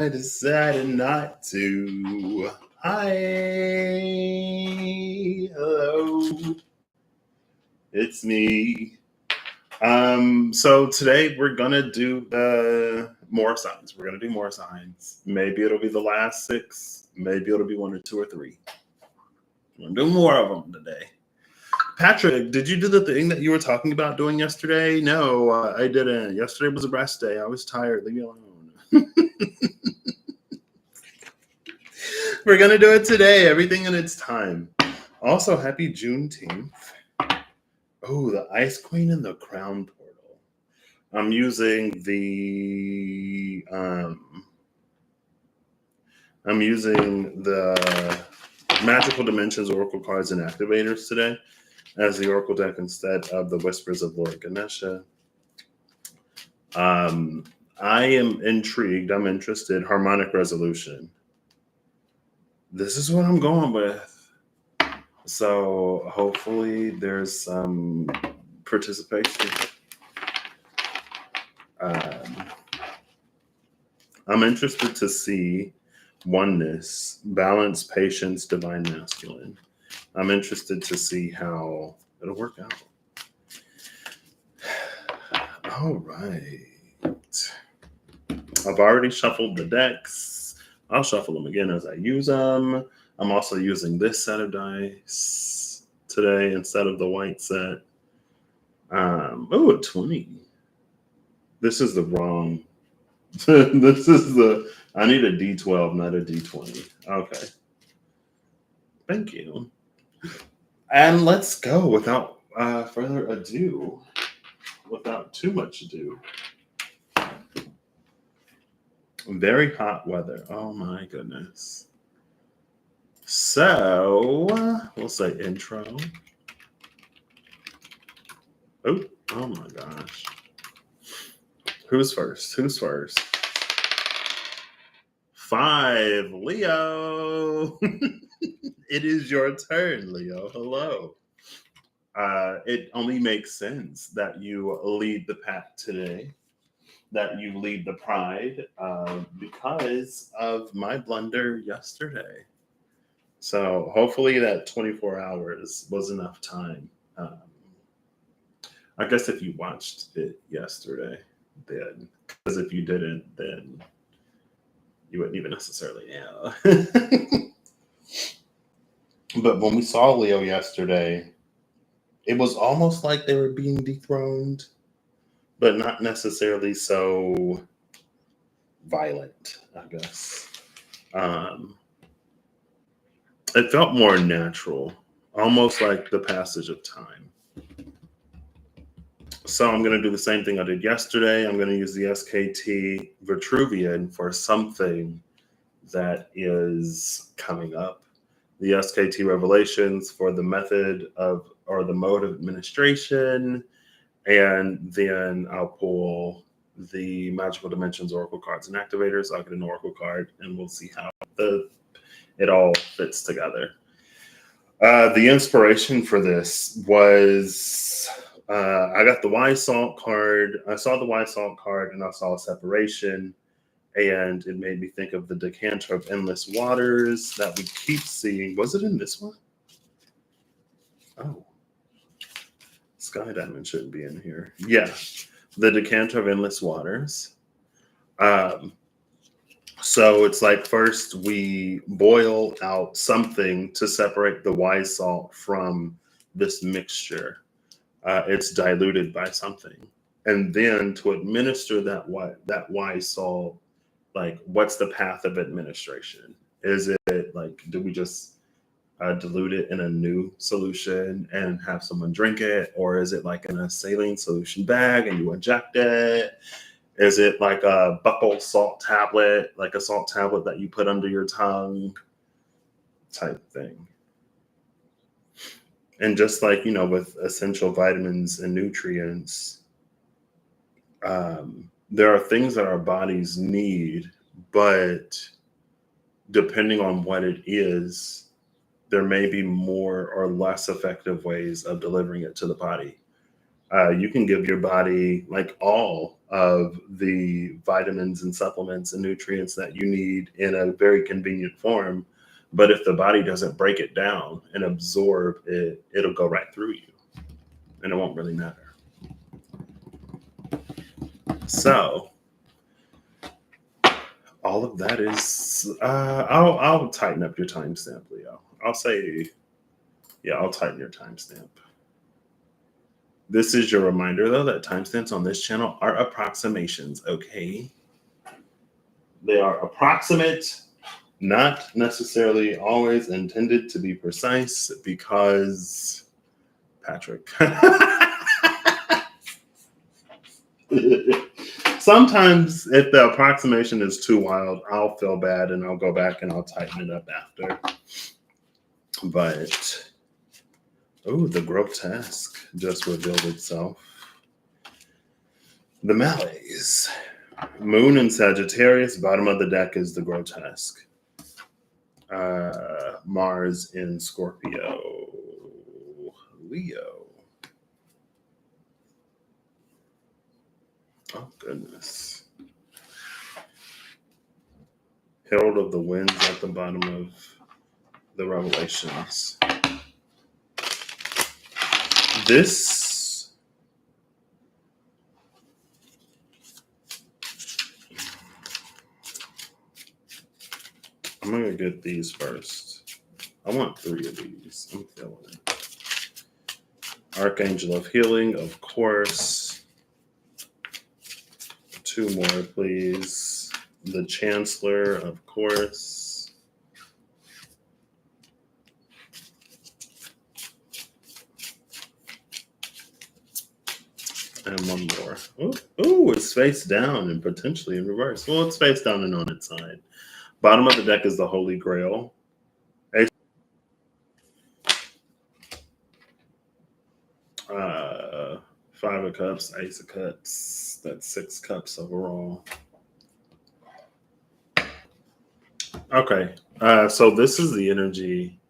I decided not to. Hi. Hello. It's me. So today we're gonna do more signs. We're gonna do more signs. Maybe it'll be the last six. Maybe it'll be one or two or three. We're gonna do more of them today. Patrick, did you do the thing that you were talking about doing yesterday? No, I didn't. Yesterday was a rest day. I was tired. Leave me alone. We're gonna do it today. Everything in its time. Also, happy Juneteenth. Oh, the Ice Queen and the Crown Portal. I'm using the Magical Dimensions Oracle cards and activators today as the Oracle deck instead of the Whispers of Lord Ganesha. I am intrigued. I'm interested. Harmonic resolution. This is what I'm going with. So hopefully there's some participation. I'm interested to see oneness, balance, patience, divine masculine. I'm interested to see how it'll work out. All right. I've already shuffled the decks. I'll shuffle them again as I use them. I'm also using this set of dice today instead of the white set. Oh, a 20. This is the wrong. This is the. I need a D12, not a D20. Okay. Thank you. And let's go without further ado. Without too much ado. Very hot weather. Oh my goodness. So we'll say intro. Oh my gosh. Who's first? 5, Leo. It is your turn, Leo. Hello. It only makes sense that you lead the pack today, that you lead the pride, because of my blunder yesterday. So hopefully that 24 hours was enough time. I guess if you watched it yesterday, then, because if you didn't, then you wouldn't even necessarily know. But when we saw Leo yesterday, it was almost like they were being dethroned, but not necessarily so violent, I guess. It felt more natural, almost like the passage of time. So I'm going to do the same thing I did yesterday. I'm going to use the SKT Vitruvian for something that is coming up. The SKT Revelations for the method of, or the mode of administration. And then I'll pull the Magical Dimensions Oracle cards and activators. I'll get an Oracle card and we'll see how it all fits together. The inspiration for this was I got the Wise Salt card. I saw the Wise Salt card and I saw a separation. And it made me think of the Decanter of Endless Waters that we keep seeing. Was it in this one? Oh. Sky Diamond shouldn't be in here. Yeah. The Decanter of Endless Waters. So it's like first we boil out something to separate the Wise Salt from this mixture. It's diluted by something. And then to administer that Wise Salt, like what's the path of administration? Is it like, do we just dilute it in a new solution and have someone drink it? Or is it like in a saline solution bag and you inject it? Is it like a buccal salt tablet, like a salt tablet that you put under your tongue type thing? And just like, with essential vitamins and nutrients, there are things that our bodies need, but depending on what it is, there may be more or less effective ways of delivering it to the body. You can give your body, like all of the vitamins and supplements and nutrients that you need in a very convenient form. But if the body doesn't break it down and absorb it, it'll go right through you and it won't really matter. So all of that is, I'll tighten up your timestamp, Leo. I'll say, yeah, I'll tighten your timestamp. This is your reminder, though, that timestamps on this channel are approximations, okay? They are approximate, not necessarily always intended to be precise, because Patrick. Sometimes if the approximation is too wild, I'll feel bad and I'll go back and I'll tighten it up after. But, oh, the grotesque just revealed itself. The malaise. Moon in Sagittarius, bottom of the deck is the grotesque. Mars in Scorpio. Leo. Oh, goodness. Herald of the Winds at the bottom of the Revelations. This I'm going to get these first. I want 3 of these. I'm feeling it. Archangel of Healing, of course. 2 more, please. The Chancellor, of course. And 1 more. Oh, it's face down and potentially in reverse. Well, it's face down and on its side. Bottom of the deck is the Holy Grail. 5 of Cups, Ace of Cups. That's 6 cups overall. Okay, so this is the energy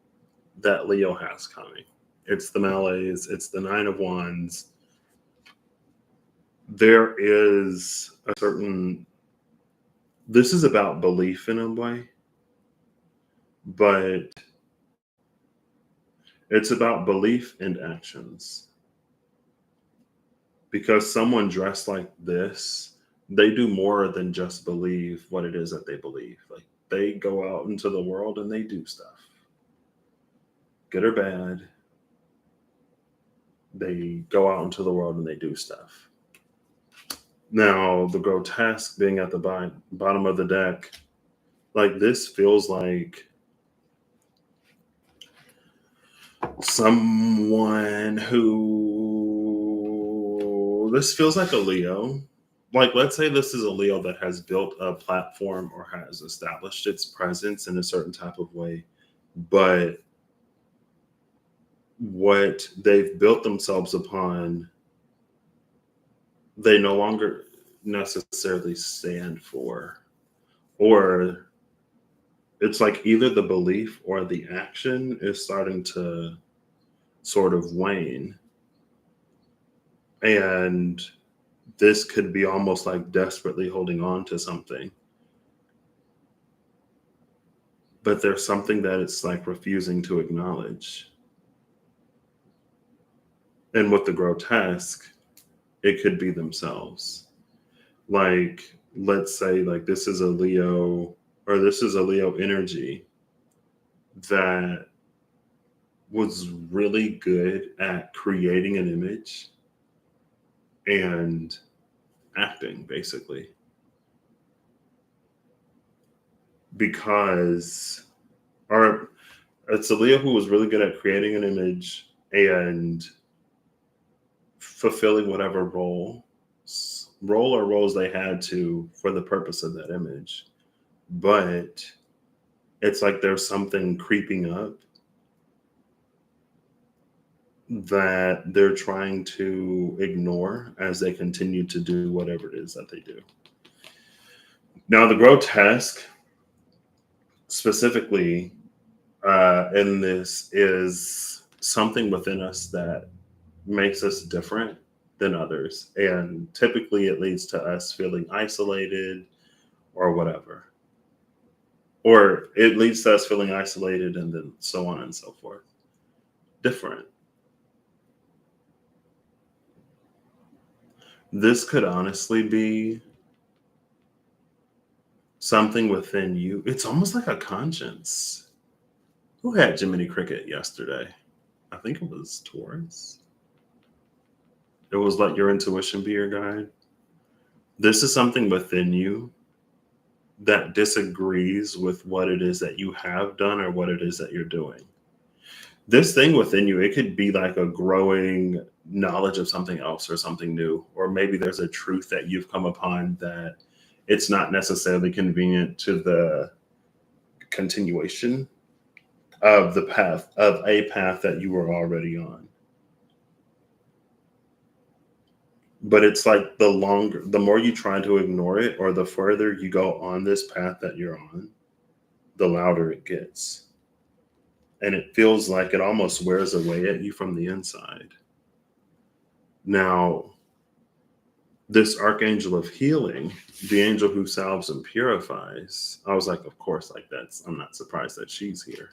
that Leo has coming. It's the malaise. It's the 9 of Wands. There is a certain... This is about belief in a way, but it's about belief and actions. Because someone dressed like this, they do more than just believe what it is that they believe. Like, they go out into the world and they do stuff. Good or bad, they go out into the world and they do stuff. Now, the grotesque being at the bottom of the deck, like, this feels like someone who... This feels like a Leo. Like, let's say this is a Leo that has built a platform or has established its presence in a certain type of way, but what they've built themselves upon, they no longer necessarily stand for. Or it's like either the belief or the action is starting to sort of wane. And this could be almost like desperately holding on to something. But there's something that it's like refusing to acknowledge. And with the grotesque, it could be themselves. Like, let's say like this is a Leo, or this is a Leo energy that was really good at creating an image and acting, basically. Because, or it's a Leo who was really good at creating an image and fulfilling whatever role or roles they had to for the purpose of that image. But it's like there's something creeping up that they're trying to ignore as they continue to do whatever it is that they do. Now, the grotesque, specifically in this, is something within us that makes us different than others. And typically it leads to us feeling isolated or whatever. Or it leads to us feeling isolated and then so on and so forth. Different. This could honestly be something within you. It's almost like a conscience. Who had Jiminy Cricket yesterday? I think it was Taurus. It was like your intuition be your guide. This is something within you that disagrees with what it is that you have done or what it is that you're doing. This thing within you, it could be like a growing knowledge of something else or something new, or maybe there's a truth that you've come upon that it's not necessarily convenient to the continuation of the path, of a path that you were already on. But it's like the more you try to ignore it, or the further you go on this path that you're on, the louder it gets. And it feels like it almost wears away at you from the inside. Now, this archangel of healing, the angel who salves and purifies, I was like, of course, like I'm not surprised that she's here.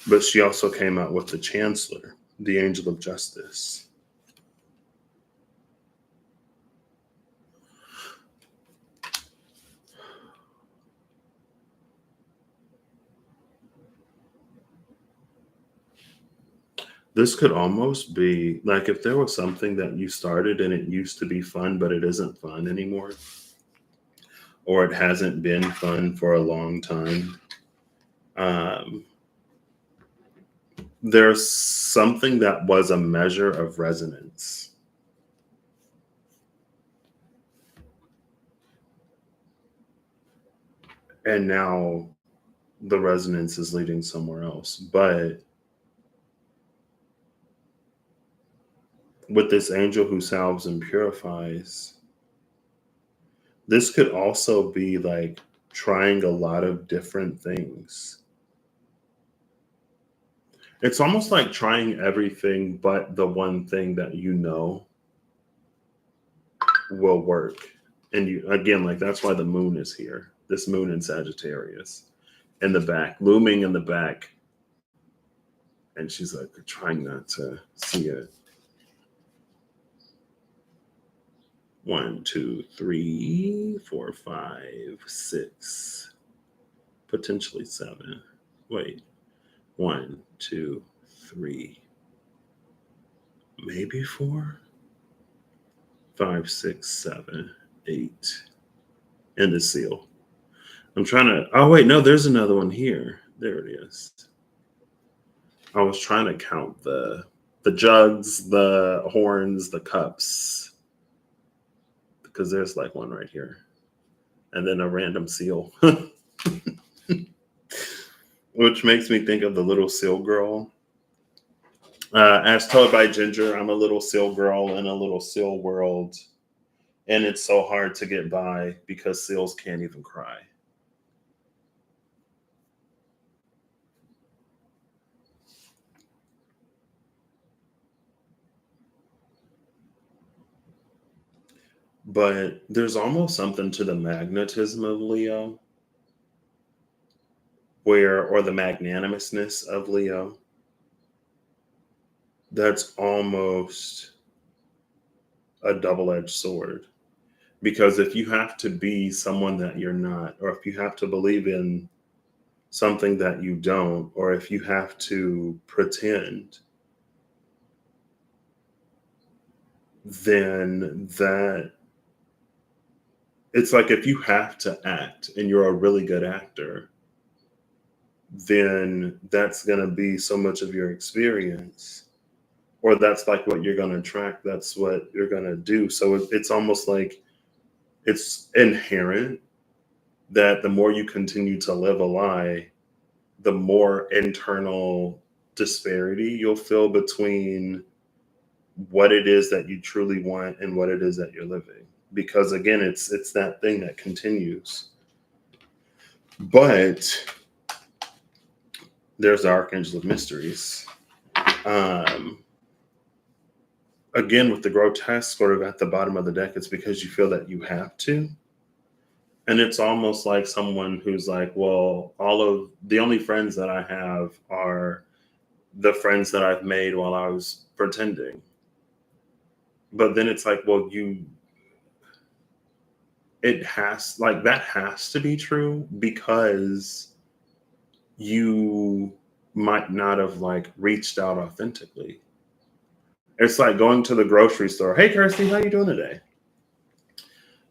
But she also came out with the chancellor, the angel of justice. This could almost be like if there was something that you started and it used to be fun, but it isn't fun anymore, or it hasn't been fun for a long time. There's something that was a measure of resonance. And now the resonance is leading somewhere else. But with this angel who salves and purifies, this could also be like trying a lot of different things. It's almost like trying everything but the one thing that you know will work. And you, again, like that's why the moon is here. This moon in Sagittarius in the back, looming in the back. And she's like trying not to see it. 1, 2, 3, 4, 5, 6, potentially 7. Wait, 1, 2, 3, maybe 4, 5, 6, 7, 8, and the seal. I'm trying to. Oh wait, no, there's another one here. There it is. I was trying to count the jugs, the horns, the cups, because there's like one right here, and then a random seal, which makes me think of the little seal girl. As told by Ginger, I'm a little seal girl in a little seal world, and it's so hard to get by because seals can't even cry. But there's almost something to the magnetism of Leo, or the magnanimousness of Leo, that's almost a double-edged sword. Because if you have to be someone that you're not, or if you have to believe in something that you don't, or if you have to pretend, then that it's like if you have to act and you're a really good actor, then that's going to be so much of your experience, or that's like what you're going to attract. That's what you're going to do. So it's almost like it's inherent that the more you continue to live a lie, the more internal disparity you'll feel between what it is that you truly want and what it is that you're living. Because again, it's that thing that continues. But there's the Archangel of Mysteries. again, with the grotesque sort of at the bottom of the deck, it's because you feel that you have to. And it's almost like someone who's like, well, all of the only friends that I have are the friends that I've made while I was pretending. But then it's like, well, it has, like, that has to be true because you might not have like reached out authentically. It's like going to the grocery store. Hey, Kirsty, how you doing today?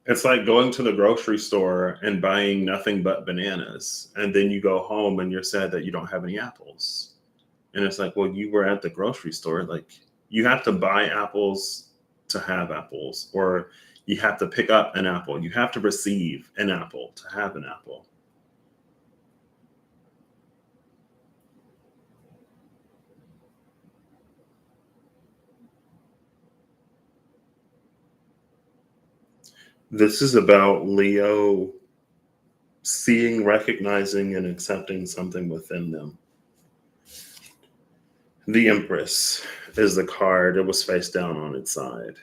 It's like going to the grocery store and buying nothing but bananas. And then you go home and you're sad that you don't have any apples. And it's like, well, you were at the grocery store. Like, you have to buy apples to have apples, or you have to pick up an apple. You have to receive an apple to have an apple. This is about Leo seeing, recognizing, and accepting something within them. The Empress is the card. It was face down on its side.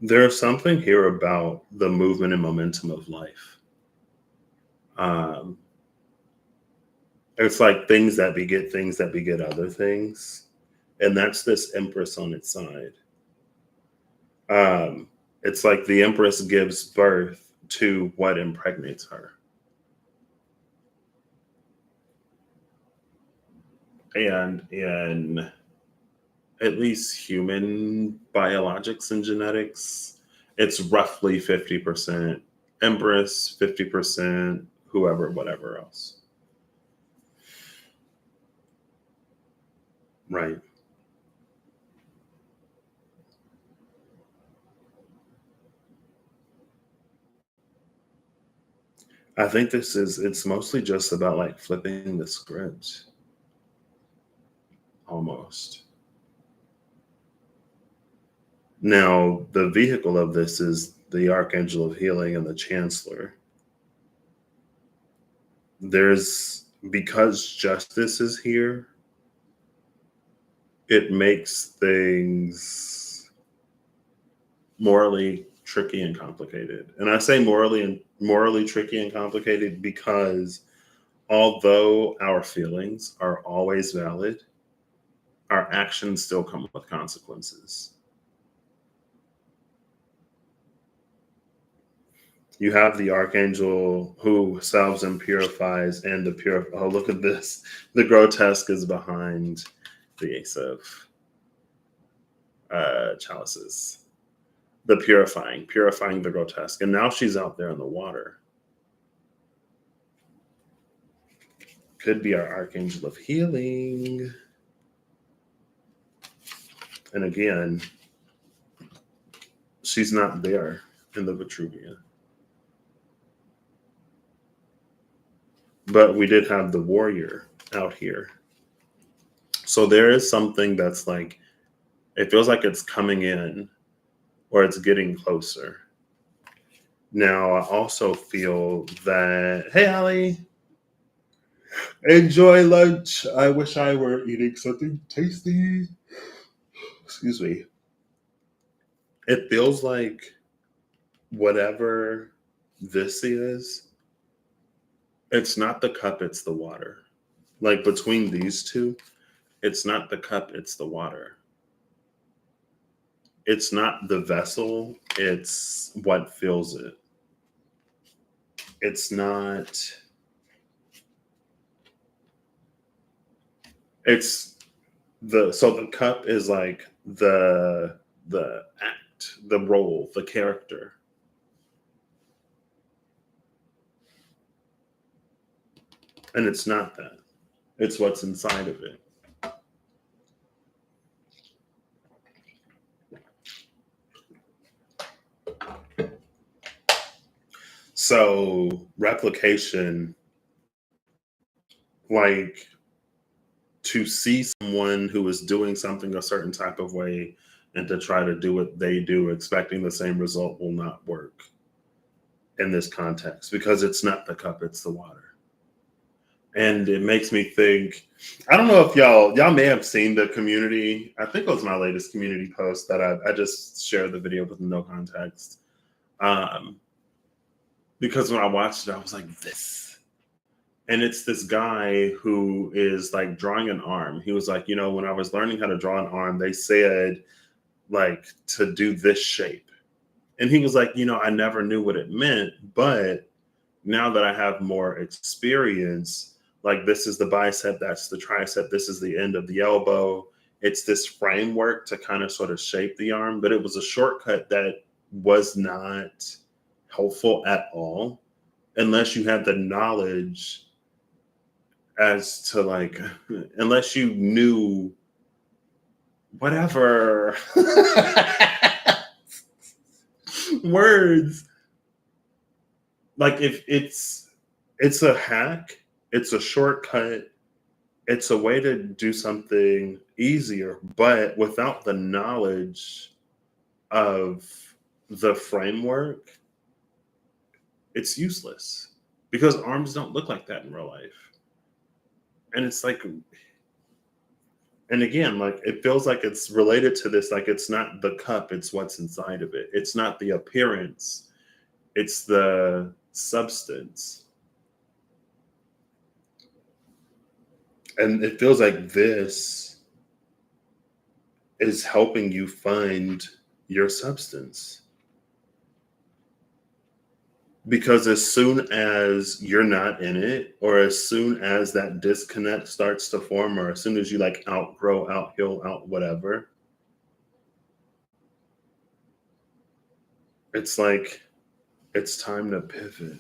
There's something here about the movement and momentum of life. Um, it's like things that beget other things. And that's this Empress on its side. It's like the Empress gives birth to what impregnates her. And in at least human biologics and genetics, it's roughly 50% Empress, 50% whoever, whatever else. Right. I think it's mostly just about like flipping the script almost. Now, the vehicle of this is the Archangel of Healing and the Chancellor. There's, because justice is here, it makes things morally tricky and complicated. And I say morally tricky and complicated because although our feelings are always valid, our actions still come with consequences. You have the archangel who salves and purifies, and the pure. Oh, look at this! The grotesque is behind the ace of chalices. The purifying the grotesque, and now she's out there in the water. Could be our archangel of healing, and again, she's not there in the Vitruvian. But we did have the warrior out here. So there is something that's like, it feels like it's coming in or it's getting closer. Now, I also feel that, hey, Allie, enjoy lunch. I wish I were eating something tasty. Excuse me. It feels like whatever this is, it's not the cup, it's the water. Like between these two, it's not the cup, it's the water. It's not the vessel, it's what fills it. It's not, it's so the cup is like the act, the role, the character. And it's not that. It's what's inside of it. So replication, like to see someone who is doing something a certain type of way and to try to do what they do, expecting the same result, will not work in this context, because it's not the cup, it's the water. And it makes me think, I don't know if y'all may have seen the community. I think it was my latest community post that I just shared the video with no context. Because when I watched it, I was like, this. And it's this guy who is like drawing an arm. He was like, when I was learning how to draw an arm, they said like to do this shape. And he was like, I never knew what it meant, but now that I have more experience, like this is the bicep, that's the tricep, this is the end of the elbow. It's this framework to kind of sort of shape the arm, but it was a shortcut that was not helpful at all unless you had the knowledge as to like, unless you knew whatever words. Like if it's a hack, it's a shortcut, it's a way to do something easier, but without the knowledge of the framework, it's useless, because arms don't look like that in real life. And it's like, and again, like it feels like it's related to this, like it's not the cup, it's what's inside of it. It's not the appearance, it's the substance. And it feels like this is helping you find your substance. Because as soon as you're not in it, or as soon as that disconnect starts to form, or as soon as you like outgrow, outheal, out whatever, it's like, it's time to pivot.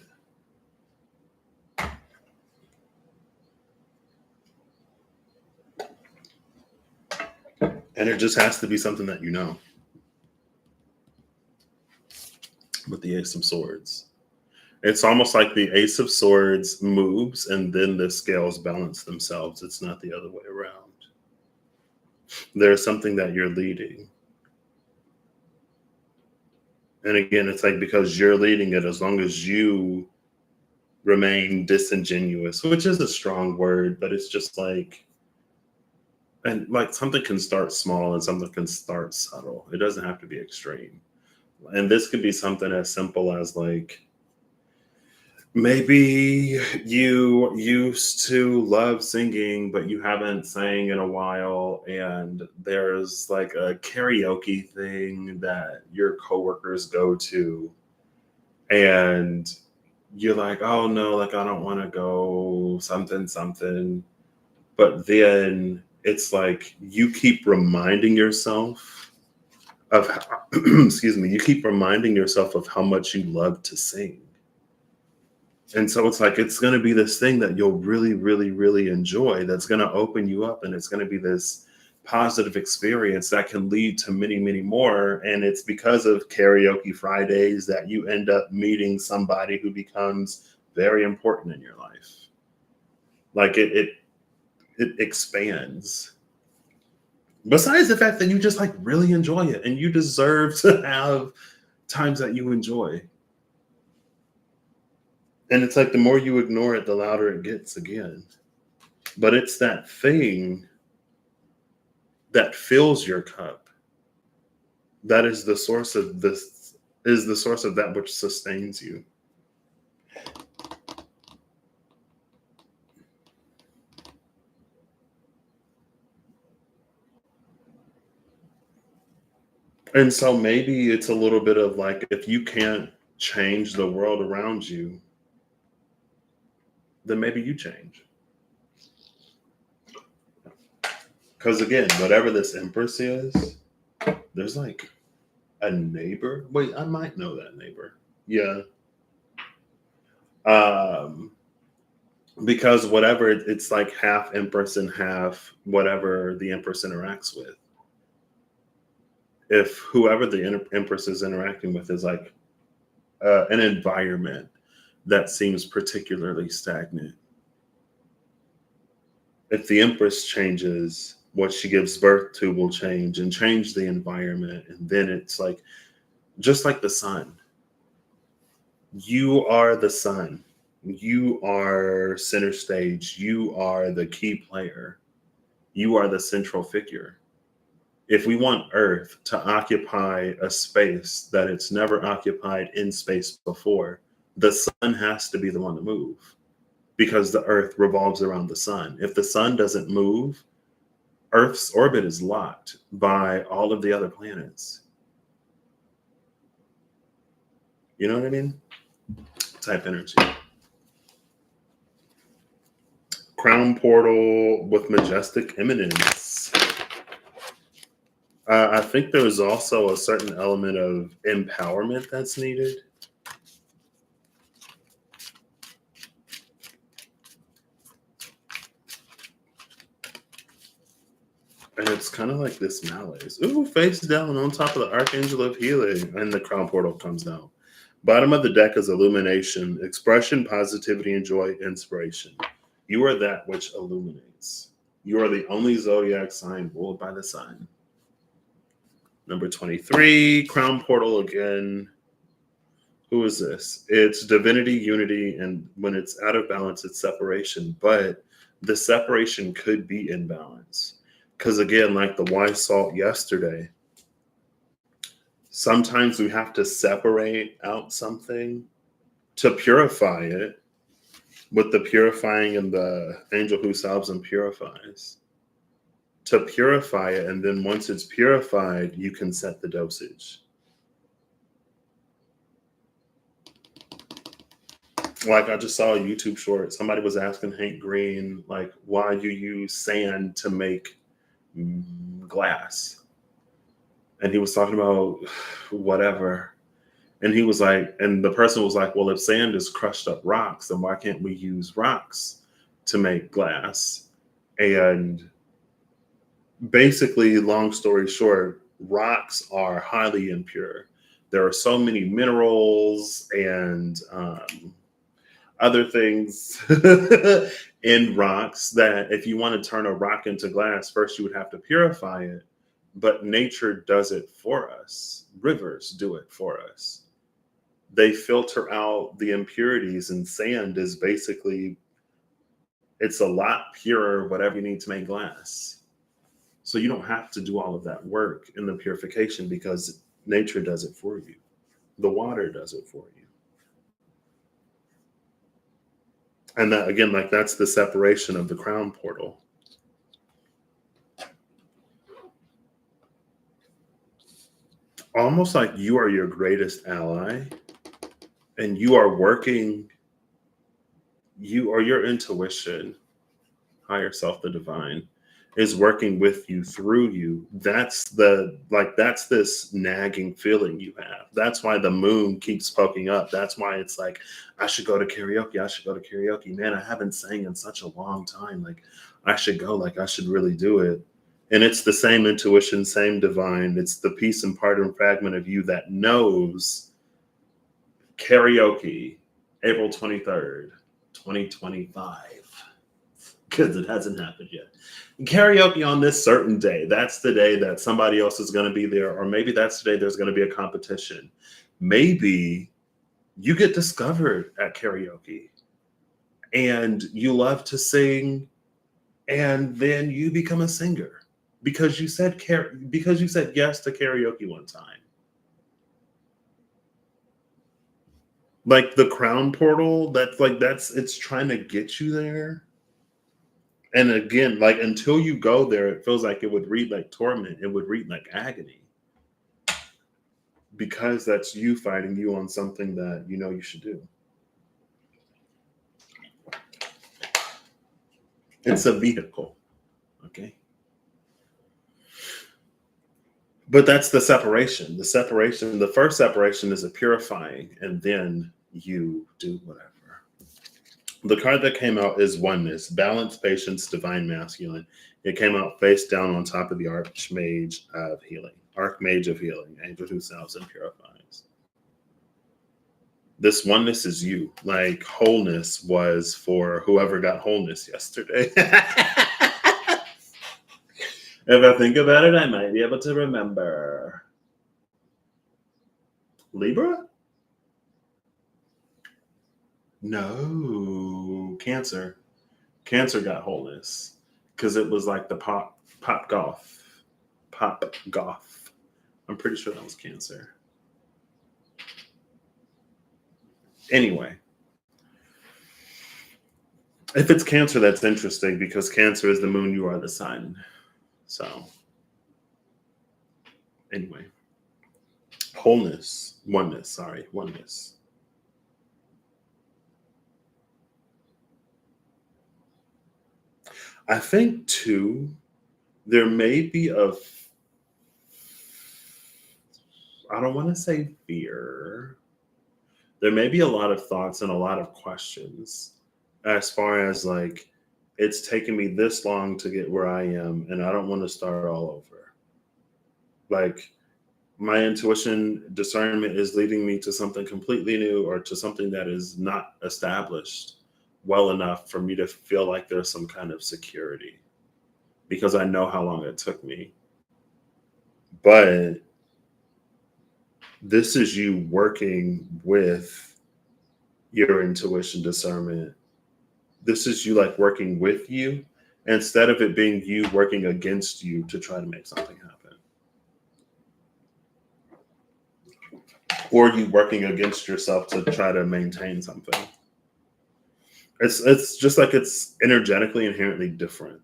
And it just has to be something that you know. With the Ace of Swords, it's almost like the Ace of Swords moves and then the scales balance themselves. It's not the other way around. There's something that you're leading. And again, it's like, because you're leading it, as long as you remain disingenuous, which is a strong word, but it's just like, and like something can start small and something can start subtle. It doesn't have to be extreme. And this could be something as simple as like, maybe you used to love singing, but you haven't sang in a while. And there's like a karaoke thing that your coworkers go to. And you're like, oh no, like I don't want to go, something. But then it's like you keep reminding yourself of, excuse me, you keep reminding yourself of how much you love to sing. And so it's like, it's going to be this thing that you'll really, really, really enjoy, that's going to open you up, and it's going to be this positive experience that can lead to many, many more. And it's because of Karaoke Fridays that you end up meeting somebody who becomes very important in your life. Like it expands. Besides the fact that you just like really enjoy it, and you deserve to have times that you enjoy. And it's like the more you ignore it, the louder it gets again. But it's that thing that fills your cup. That is the source of this, is the source of that which sustains you. And so maybe it's a little bit of like, if you can't change the world around you, then maybe you change. Because again, whatever this Empress is, there's like a neighbor. Wait, I might know that neighbor. Yeah. Because whatever, it's like half Empress and half whatever the Empress interacts with. If whoever the Empress is interacting with is like an environment that seems particularly stagnant, If the Empress changes, what she gives birth to will change and change the environment. And then it's like, just like the sun. You are the sun. You are center stage. You are the key player. You are the central figure. If we want Earth to occupy a space that it's never occupied in space before, the sun has to be the one to move, because the Earth revolves around the sun. If the sun doesn't move, Earth's orbit is locked by all of the other planets. You know what I mean? Type energy. Crown portal with majestic eminence. I think there's also a certain element of empowerment that's needed. And it's kind of like this malaise. Ooh, face down on top of the Archangel of Healing. And the crown portal comes out. Bottom of the deck is illumination, expression, positivity, and joy, inspiration. You are that which illuminates. You are the only zodiac sign ruled by the sun. Number 23, crown portal again. Who is this? It's divinity, unity, and when it's out of balance, it's separation. But the separation could be in balance. Because again, like the wise salt yesterday, sometimes we have to separate out something to purify it with the purifying and the angel who salves and purifies. To purify it, and then once it's purified, you can set the dosage. Like I just saw a YouTube short. Somebody was asking Hank Green, like, why you use sand to make glass. And he was talking about whatever. And he was like, and the person was like, well, if sand is crushed up rocks, then why can't we use rocks to make glass? And basically, long story short, rocks are highly impure. There are so many minerals and other things in rocks that if you want to turn a rock into glass, first you would have to purify it. But nature does it for us. Rivers do it for us. They filter out the impurities, and sand is basically, it's a lot purer, whatever you need to make glass. So you don't have to do all of that work in the purification because nature does it for you. The water does it for you. And that, again, like that's the separation of the crown portal. Almost like you are your greatest ally and you are working, you or your intuition, higher self, the divine, is working with you, through you. That's this nagging feeling you have. That's why the moon keeps poking up. That's why it's like, I should go to karaoke. I should go to karaoke. Man, I haven't sang in such a long time. Like, I should go. Like, I should really do it. And it's the same intuition, same divine. It's the piece and part and fragment of you that knows karaoke, April 23rd, 2025. Because it hasn't happened yet. Karaoke on this certain day. That's the day that somebody else is going to be there. Or maybe that's the day there's going to be a competition. Maybe you get discovered at karaoke and you love to sing, and then you become a singer because you said yes to karaoke one time. Like the crown portal, it's trying to get you there. And again, like until you go there, it feels like it would read like torment. It would read like agony. Because that's you fighting you on something that you know you should do. It's a vehicle. Okay. But that's the separation. The first separation is a purifying, and then you do whatever. The card that came out is oneness, balance, patience, divine masculine. It came out face down on top of the Archmage of Healing. Archmage of Healing, angel who salves and purifies. This oneness is you. Like wholeness was for whoever got wholeness yesterday. If I think about it, I might be able to remember. Libra? No, Cancer. Cancer got wholeness because it was like the pop goth. I'm pretty sure that was Cancer. Anyway, if it's Cancer, that's interesting because Cancer is the moon, you are the sun. So, anyway, oneness. I think too, there may be I don't want to say fear. There may be a lot of thoughts and a lot of questions as far as like, it's taken me this long to get where I am, and I don't want to start all over. Like, my intuition discernment is leading me to something completely new or to something that is not established well enough for me to feel like there's some kind of security because I know how long it took me. But this is you working with your intuition discernment. This is you like working with you instead of it being you working against you to try to make something happen. Or you working against yourself to try to maintain something. It's just like it's energetically inherently different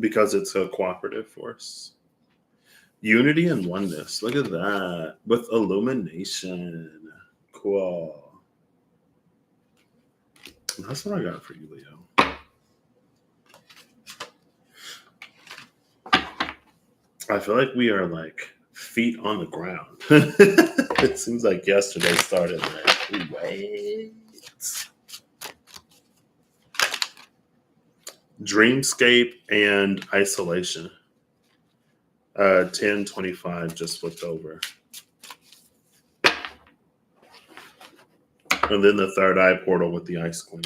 because it's a cooperative force. Unity and oneness. Look at that. With illumination. Cool. That's what I got for you, Leo. I feel like we are like feet on the ground. It seems like yesterday started like, wait. Dreamscape and isolation. 1025 just flipped over. And then the third eye portal with the Ice Queen.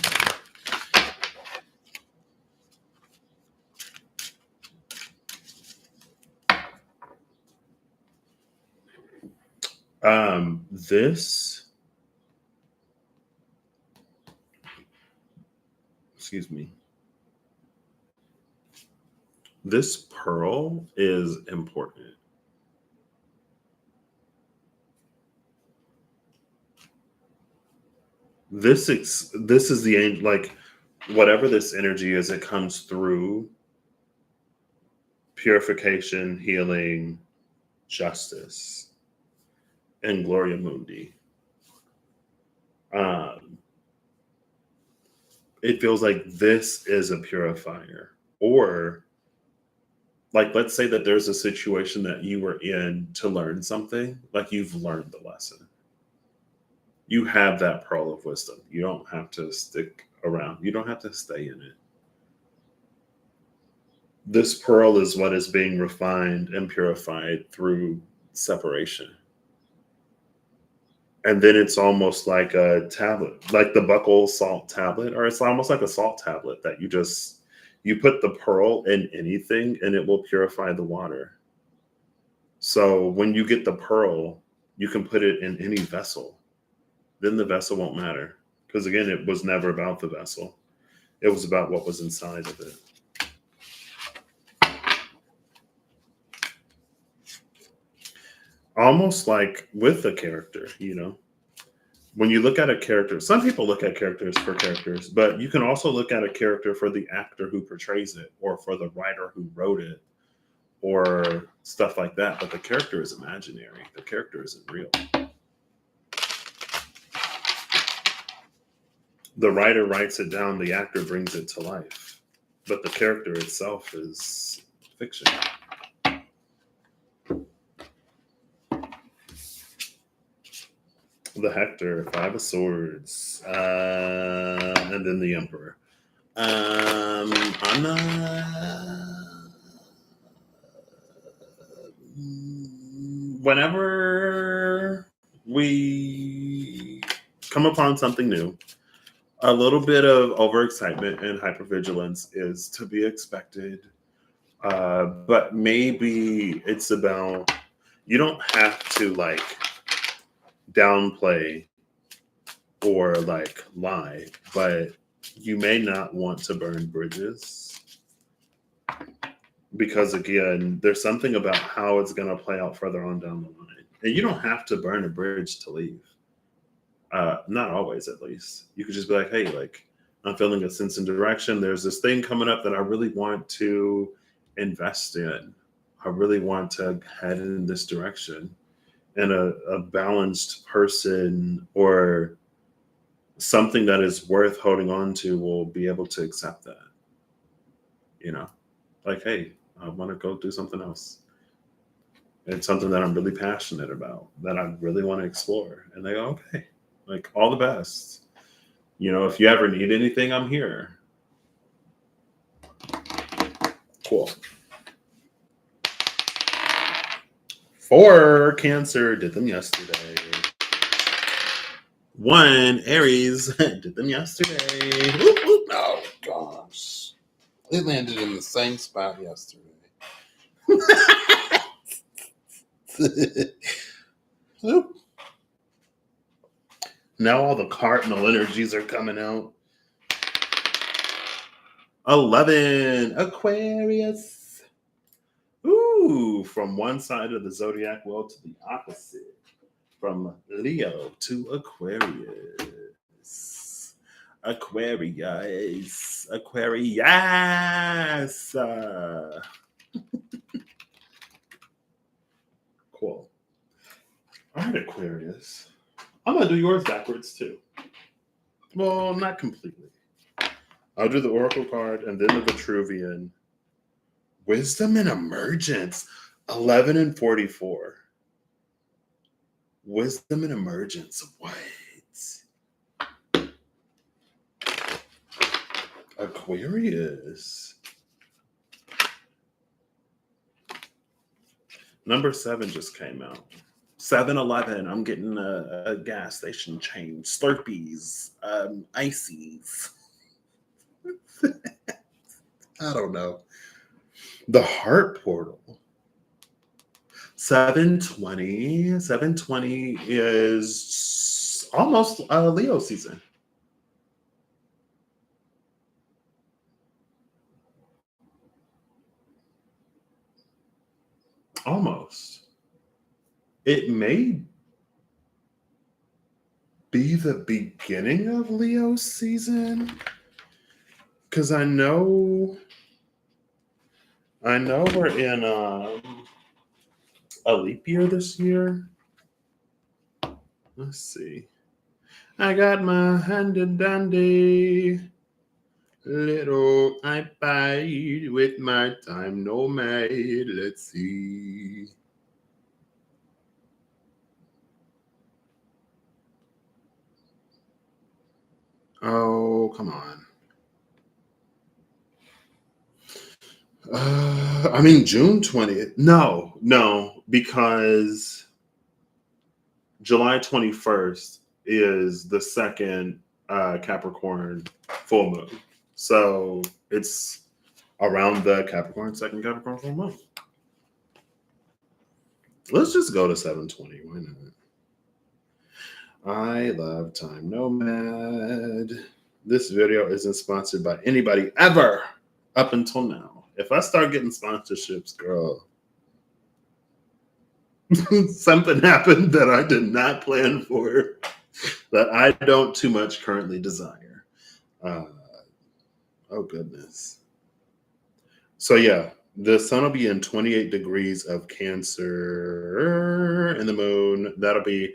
Excuse me. This pearl is important. This is the angel, like whatever this energy is, it comes through purification, healing, justice, and Gloria Mundi. It feels like this is a purifier, or like let's say that there's a situation that you were in to learn something, like you've learned the lesson. You have that pearl of wisdom. You don't have to stick around. You don't have to stay in it. This pearl is what is being refined and purified through separation. And then it's almost like a tablet, like the buckle salt tablet, or it's almost like a salt tablet that you put the pearl in anything and it will purify the water. So when you get the pearl, you can put it in any vessel. Then the vessel won't matter. Because again, it was never about the vessel. It was about what was inside of it. Almost like with a character, when you look at a character, some people look at characters for characters, but you can also look at a character for the actor who portrays it, or for the writer who wrote it, or stuff like that. But the character is imaginary. The character isn't real. The writer writes it down, the actor brings it to life, but the character itself is fiction. The Hector, Five of Swords, and then the Emperor. I'm not. Whenever we come upon something new, a little bit of overexcitement and hypervigilance is to be expected. But maybe it's about, you don't have to like downplay or like lie, but you may not want to burn bridges because, again, there's something about how it's going to play out further on down the line. And you don't have to burn a bridge to leave. Not always, at least. You could just be like, hey, like, I'm feeling a sense and direction. There's this thing coming up that I really want to invest in. I really want to head in this direction. And a balanced person or something that is worth holding on to will be able to accept that. You know, like, hey, I want to go do something else. It's something that I'm really passionate about, that I really want to explore. And they go, okay, like, all the best. You know, if you ever need anything, I'm here. Cool. 4 Cancer, did them yesterday. 1 Aries, did them yesterday. Whoop, whoop. Oh, gosh. It landed in the same spot yesterday. Whoop. Now all the cardinal energies are coming out. 11 Aquarius. Ooh, from one side of the zodiac wheel to the opposite. From Leo to Aquarius. Aquarius. Aquarius. Cool. All right, Aquarius. I'm going to do yours backwards too. Well, not completely. I'll do the Oracle card and then the Vitruvian. Wisdom and Emergence. 11 and 44. Wisdom and Emergence. What? Aquarius. Number 7 just came out. 7-Eleven. I'm getting a gas station chain. Slurpees. Ices. I don't know. The Heart Portal. 720. 720 is almost Leo season. Almost. It may be the beginning of Leo season, because I know we're in a leap year this year. Let's see. I got my handy dandy little iPad with my time nomad. Let's see. Oh, come on. I mean, June 20th. No, because July 21st is the second Capricorn full moon. So it's around the second Capricorn full moon. Let's just go to 720. Why not? I love Time Nomad. This video isn't sponsored by anybody ever up until now. If I start getting sponsorships, girl, something happened that I did not plan for, that I don't too much currently desire. Oh, goodness. So, yeah, the sun will be in 28 degrees of Cancer, and the moon, that'll be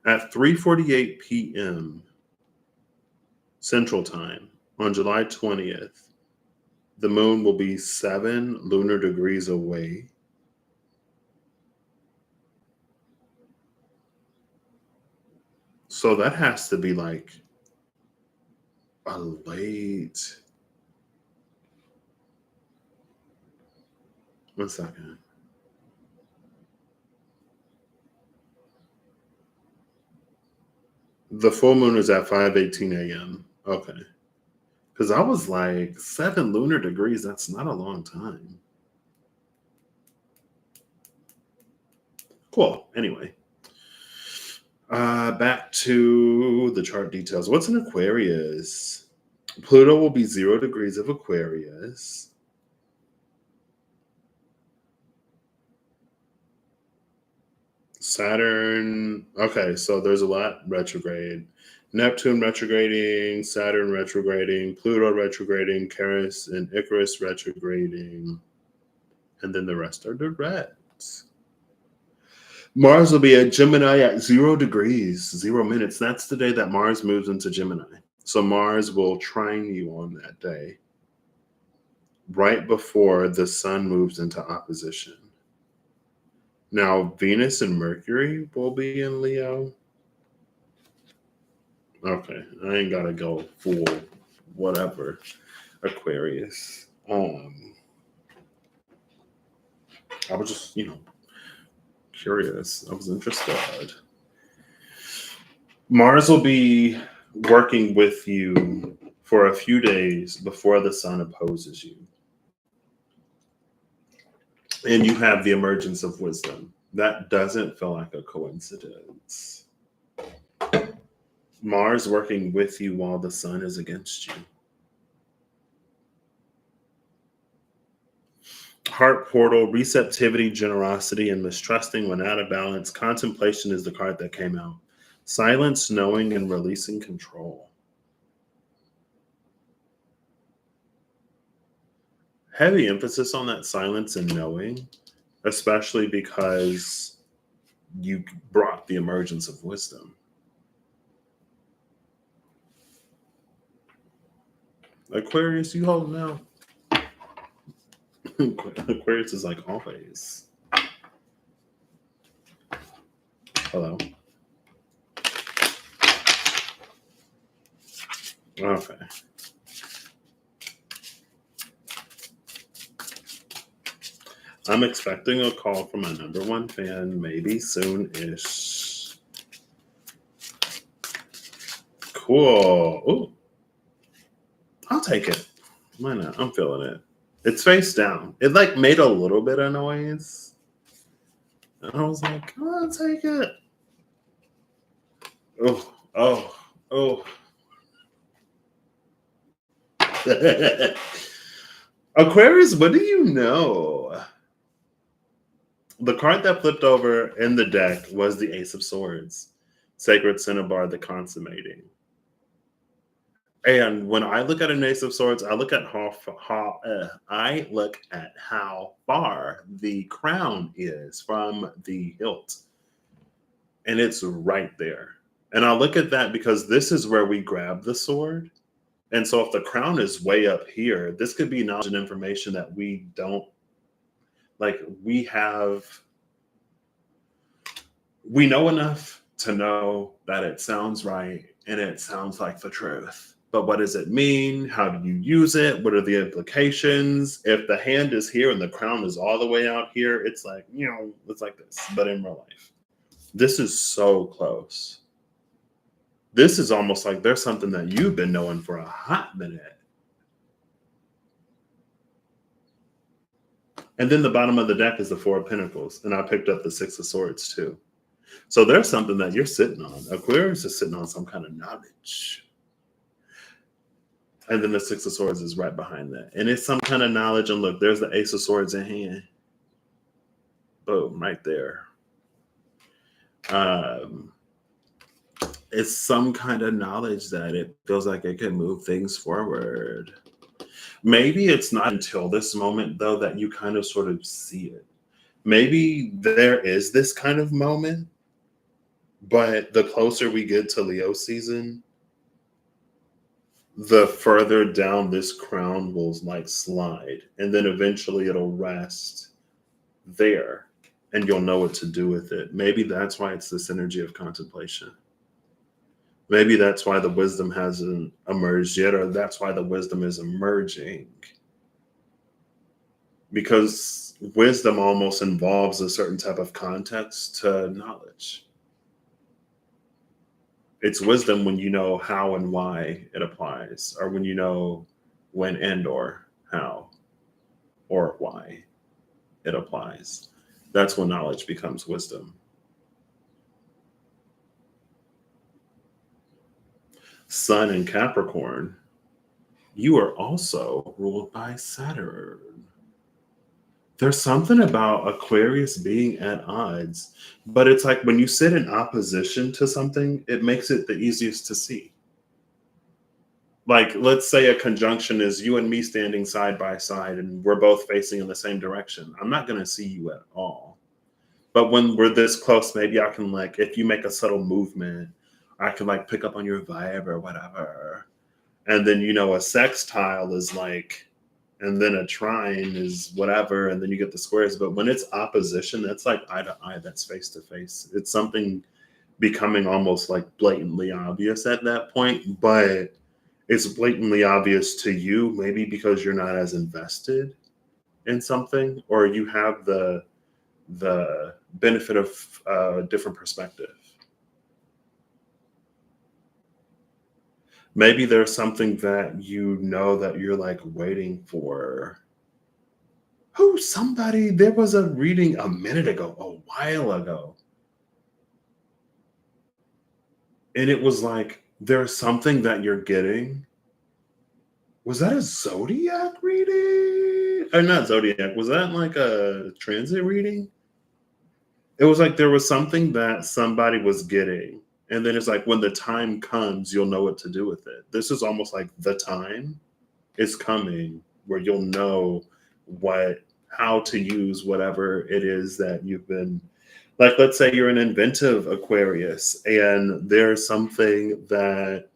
at 3:48 p.m. Central Time on July 20th. The moon will be 7 lunar degrees away. So that has to be like a late. One second. The full moon is at 5:18 a.m. Okay. Because I was like, 7 lunar degrees, that's not a long time. Cool. Anyway, back to the chart details. What's an Aquarius? Pluto will be 0 degrees of Aquarius. Saturn. Okay, so there's a lot retrograde. Neptune retrograding, Saturn retrograding, Pluto retrograding, Charis and Icarus retrograding, and then the rest are direct. Mars will be at Gemini at 0 degrees, 0 minutes. That's the day that Mars moves into Gemini. So Mars will trine you on that day, right before the sun moves into opposition. Now, Venus and Mercury will be in Leo. Okay, I ain't gotta go full whatever Aquarius. I was just, curious. I was interested. Mars will be working with you for a few days before the sun opposes you. And you have the emergence of wisdom. That doesn't feel like a coincidence. Mars working with you while the sun is against you. Heart portal, receptivity, generosity, and mistrusting when out of balance. Contemplation is the card that came out. Silence, knowing, and releasing control. Heavy emphasis on that silence and knowing, especially because you brought the emergence of wisdom. Aquarius, you holding out. Aquarius is like always. Hello. Okay. I'm expecting a call from my number one fan, maybe soon-ish. Cool. Ooh. I'll take it. Why not? I'm feeling it. It's face down. It like made a little bit of noise. And I was like, I'll take it. Oh. Aquarius, what do you know? The card that flipped over in the deck was the Ace of Swords, Sacred Cinnabar, the consummating. And when I look at an Ace of Swords, I look at how far the crown is from the hilt, and it's right there. And I look at that because this is where we grab the sword. And so if the crown is way up here, this could be knowledge and information that we don't like. We know enough to know that it sounds right and it sounds like the truth. But what does it mean? How do you use it? What are the implications? If the hand is here and the crown is all the way out here, it's like, it's like this, but in real life. This is so close. This is almost like there's something that you've been knowing for a hot minute. And then the bottom of the deck is the Four of Pentacles. And I picked up the Six of Swords too. So there's something that you're sitting on. Aquarius is sitting on some kind of knowledge. And then the Six of Swords is right behind that. And it's some kind of knowledge. And look, there's the Ace of Swords in hand. Boom, right there. It's some kind of knowledge that it feels like it can move things forward. Maybe it's not until this moment, though, that you kind of sort of see it. Maybe there is this kind of moment, but the closer we get to Leo season, the further down this crown will like slide, and then eventually it'll rest there and you'll know what to do with it. Maybe that's why it's this energy of contemplation. Maybe that's why the wisdom hasn't emerged yet, or that's why the wisdom is emerging. Because wisdom almost involves a certain type of context to knowledge. It's wisdom when you know how and why it applies, or when you know when and or how or why it applies. That's when knowledge becomes wisdom. Sun in Capricorn, you are also ruled by Saturn. There's something about Aquarius being at odds, but it's like when you sit in opposition to something, it makes it the easiest to see. Like, let's say a conjunction is you and me standing side by side and we're both facing in the same direction. I'm not going to see you at all. But when we're this close, maybe I can, like, if you make a subtle movement, I can like pick up on your vibe or whatever. And then, a sextile is like, and then a trine is whatever, and then you get the squares. But when it's opposition, that's like eye to eye, that's face to face. It's something becoming almost like blatantly obvious at that point, but it's blatantly obvious to you, maybe because you're not as invested in something, or you have the benefit of a different perspective. Maybe there's something that that you're like waiting for. There was a reading a minute ago, a while ago. And it was like, there's something that you're getting. Was that a zodiac reading? Or not zodiac, was that like a transit reading? It was like there was something that somebody was getting. And then it's like when the time comes, you'll know what to do with it. This is almost like the time is coming where you'll know how to use whatever it is that you've been, like, let's say you're an inventive Aquarius and there's something that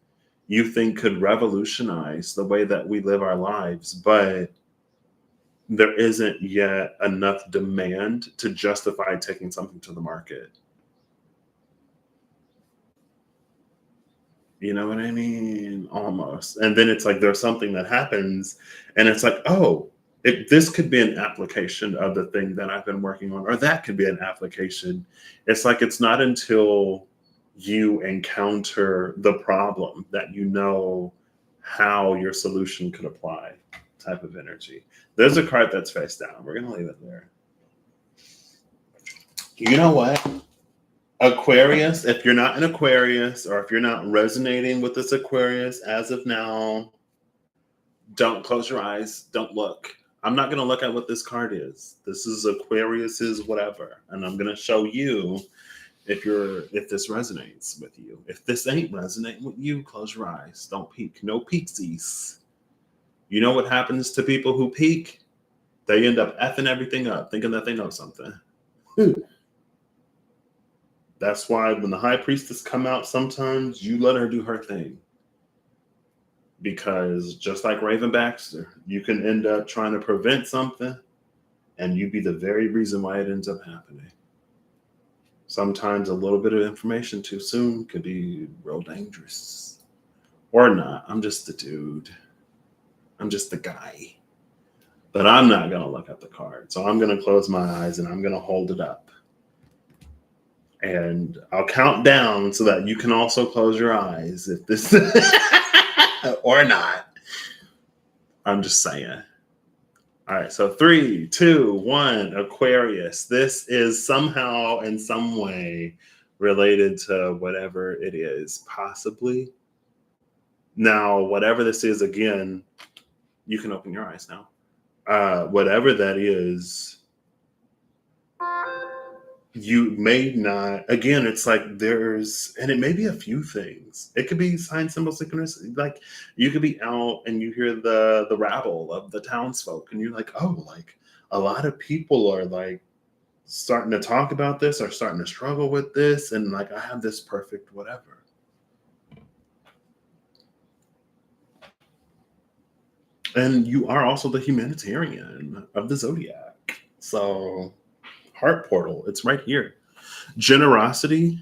you think could revolutionize the way that we live our lives, but there isn't yet enough demand to justify taking something to the market. You know what I mean? Almost. And then it's like there's something that happens, and it's like, oh, this could be an application of the thing that I've been working on, or that could be an application. It's like it's not until you encounter the problem that you know how your solution could apply, type of energy. There's a card that's face down. We're going to leave it there. You know what? Aquarius, if you're not an Aquarius, or if you're not resonating with this Aquarius as of now, don't close your eyes. Don't look. I'm not going to look at what this card is. This is Aquarius's whatever. And I'm going to show you if this resonates with you. If this ain't resonating with you, close your eyes. Don't peek. No peeksies. You know what happens to people who peek? They end up effing everything up, thinking that they know something. That's why when the high priestess come out, sometimes you let her do her thing. Because just like Raven Baxter, you can end up trying to prevent something, and you be the very reason why it ends up happening. Sometimes a little bit of information too soon could be real dangerous. Or not. I'm just the dude. I'm just the guy. But I'm not going to look at the card. So I'm going to close my eyes and I'm going to hold it up. And I'll count down so that you can also close your eyes if this or not. I'm just saying. All right, so 3, 2, 1, Aquarius. This is somehow in some way related to whatever it is, possibly. Now, whatever this is, again, you can open your eyes now. Whatever that is, you may not, again, it's like and it may be a few things. It could be sign, symbol, synchronicity. Like you could be out and you hear the rabble of the townsfolk and you're like, oh, like a lot of people are like starting to talk about this or starting to struggle with this. And like, I have this perfect whatever. And you are also the humanitarian of the zodiac. So heart portal, it's right here. Generosity,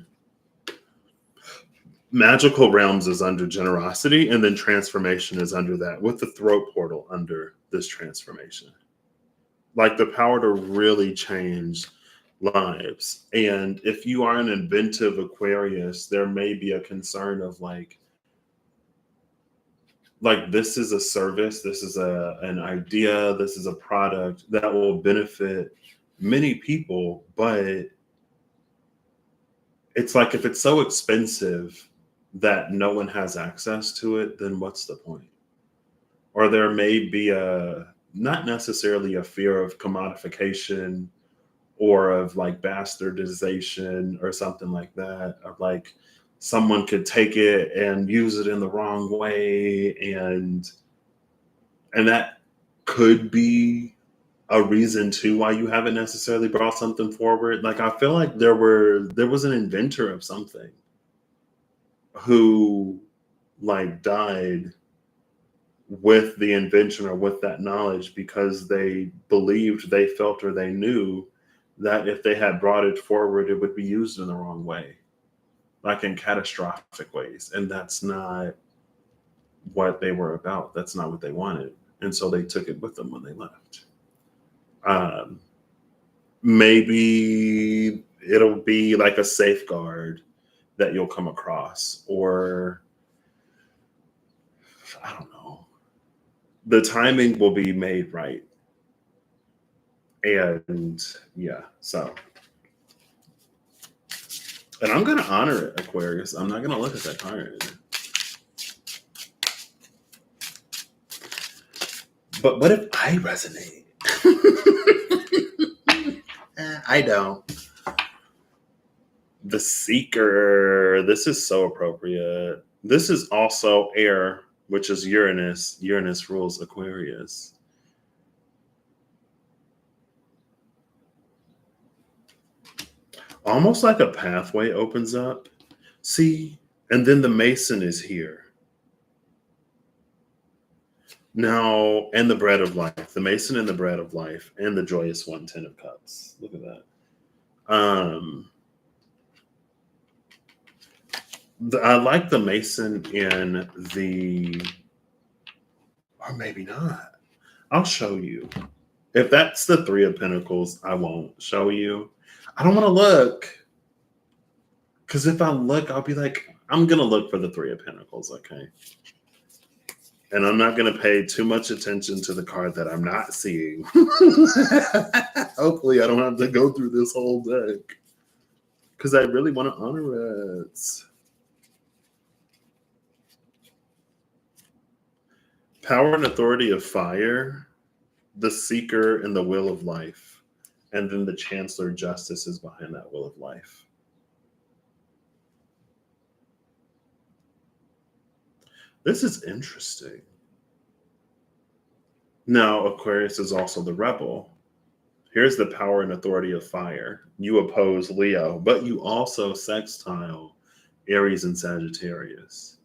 magical realms is under generosity, and then transformation is under that, with the throat portal under this transformation. Like the power to really change lives. And if you are an inventive Aquarius, there may be a concern of like this is a service, this is an idea, this is a product that will benefit many people, but it's like if it's so expensive that no one has access to it, then what's the point? Or there may be a not necessarily a fear of commodification or of like bastardization or something like that, of like someone could take it and use it in the wrong way, and that could be a reason too why you haven't necessarily brought something forward. Like I feel like there was an inventor of something who like died with the invention or with that knowledge because they believed, they felt, or they knew that if they had brought it forward, it would be used in the wrong way, like in catastrophic ways. And that's not what they were about. That's not what they wanted. And so they took it with them when they left. Um, Maybe it'll be like a safeguard that you'll come across, or I don't know. The timing will be made right. And yeah, so. And I'm going to honor it, Aquarius. I'm not going to look at that card. But what if I resonate? I don't. The Seeker. This is so appropriate. This is also air, which is Uranus. Uranus rules Aquarius. Almost like a pathway opens up. See? And then the Mason is here. Now, and the bread of life, the Mason and the bread of life, and the joyous one, 10 of cups. Look at that. I like the Mason in the, or maybe not. I'll show you. If that's the 3 of Pentacles, I won't show you. I don't want to look. Because if I look, I'll be like, I'm going to look for the 3 of Pentacles, okay? And I'm not going to pay too much attention to the card that I'm not seeing. Hopefully, I don't have to go through this whole deck. Because I really want to honor it. Power and authority of fire, the Seeker and the Wheel of Life. And then the Chancellor Justice is behind that Wheel of Life. This is interesting. Now, Aquarius is also the rebel. Here's the power and authority of fire. You oppose Leo, but you also sextile Aries and Sagittarius.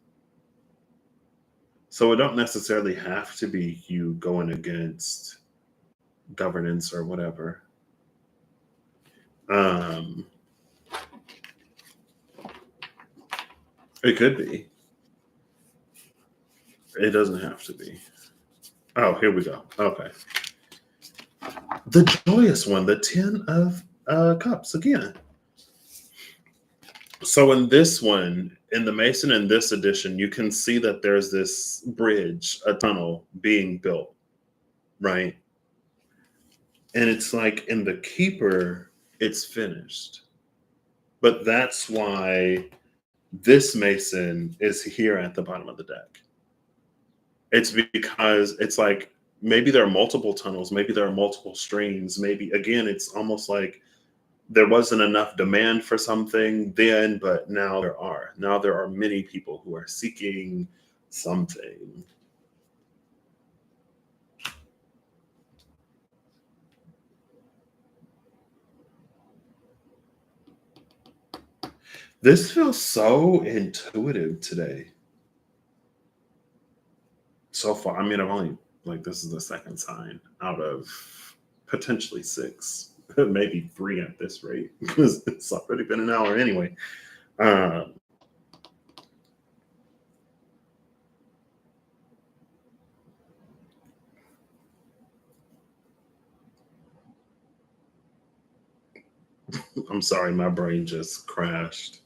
So it don't necessarily have to be you going against governance or whatever. It could be. It doesn't have to be. Oh, here we go. Okay. The joyous one, the 10 of cups again. So in this one, in the Mason in this edition, you can see that there's this bridge, a tunnel being built, right? And it's like in the Keeper, it's finished. But that's why this Mason is here at the bottom of the deck. It's because it's like maybe there are multiple tunnels, maybe there are multiple streams, maybe again, it's almost like there wasn't enough demand for something then, but now there are. Now there are many people who are seeking something. This feels so intuitive today. So far, I mean, I've only, like, this is the second sign out of potentially 6, maybe 3 at this rate, because it's already been an hour anyway. I'm sorry, my brain just crashed.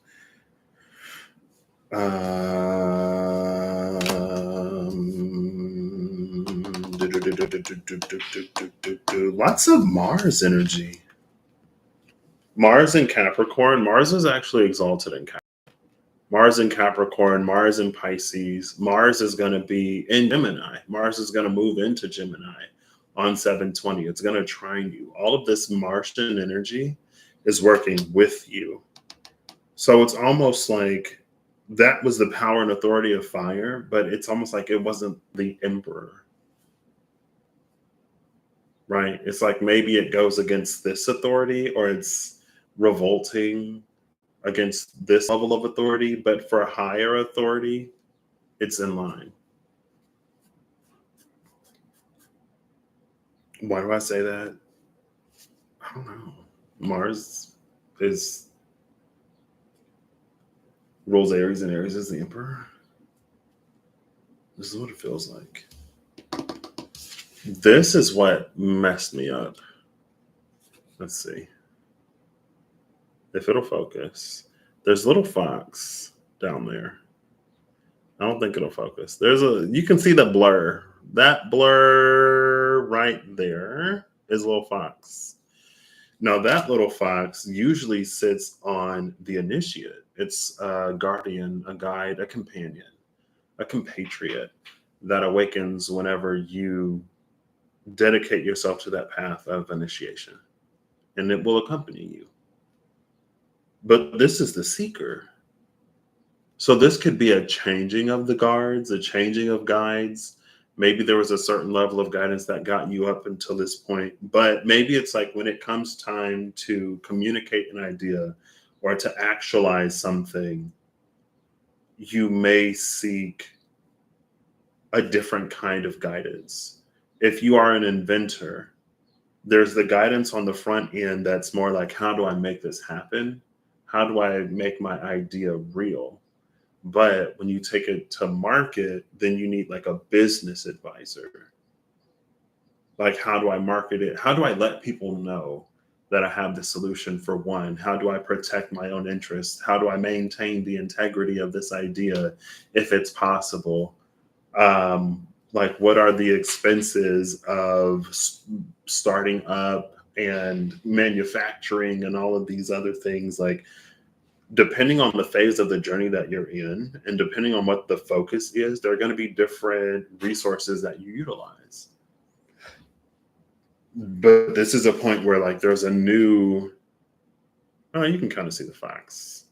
Um, lots of Mars energy. Mars in Capricorn. Mars is actually exalted in Capricorn. Mars in Capricorn, Mars in Pisces. Mars is going to be in Gemini. Mars is going to move into Gemini on 720. It's going to trine you. All of this Martian energy is working with you. So it's almost like that was the power and authority of fire, but it's almost like it wasn't the emperor, right? It's like maybe it goes against this authority or it's revolting against this level of authority, but for a higher authority, it's in line. Why do I say that? I don't know. Mars is rules Aries and Aries is the emperor. This is what it feels like. This is what messed me up. Let's see if it'll focus. There's a little fox down there. I don't think it'll focus. You can see the blur. That blur right there is a little fox. Now that little fox usually sits on the initiate. It's a guardian, a guide, a companion, a compatriot that awakens whenever you dedicate yourself to that path of initiation, and it will accompany you. But this is the seeker. So this could be a changing of the guards, a changing of guides. Maybe there was a certain level of guidance that got you up until this point, but maybe it's like when it comes time to communicate an idea or to actualize something, you may seek a different kind of guidance. If you are an inventor, there's the guidance on the front end that's more like, how do I make this happen? How do I make my idea real? But when you take it to market, then you need like a business advisor. Like, how do I market it? How do I let people know that I have the solution for one? How do I protect my own interests? How do I maintain the integrity of this idea if it's possible? Like, what are the expenses of starting up and manufacturing and all of these other things? Like, depending on the phase of the journey that you're in and depending on what the focus is, there are going to be different resources that you utilize. But this is a point where like there's a new, oh, you can kind of see the fox.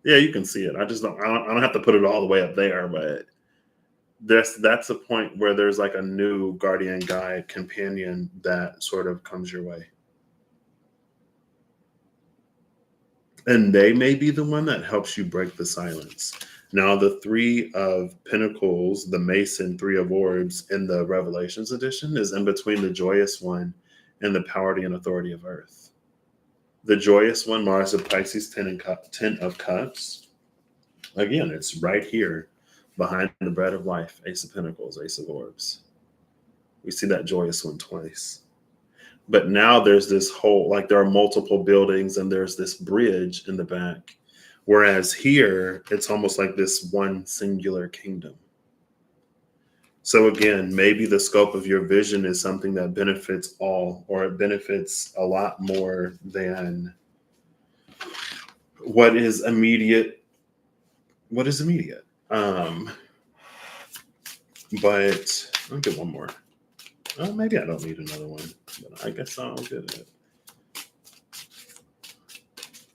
Yeah, you can see it. I don't have to put it all the way up there, but that's a point where there's like a new guardian guide companion that sort of comes your way. And they may be the one that helps you break the silence. Now, the Three of Pentacles, the Mason, Three of Orbs in the Revelations edition is in between the Joyous One and the Power and Authority of Earth. The Joyous One, Mars of Pisces, Ten of Cups. Again, it's right here behind the Bread of Life, Ace of Pentacles, Ace of Orbs. We see that Joyous One twice. But now there's this whole, like there are multiple buildings and there's this bridge in the back. Whereas here, it's almost like this one singular kingdom. So again, maybe the scope of your vision is something that benefits all, or it benefits a lot more than what is immediate. What is immediate? But I'll get one more. Maybe I don't need another one, but I guess I'll get it.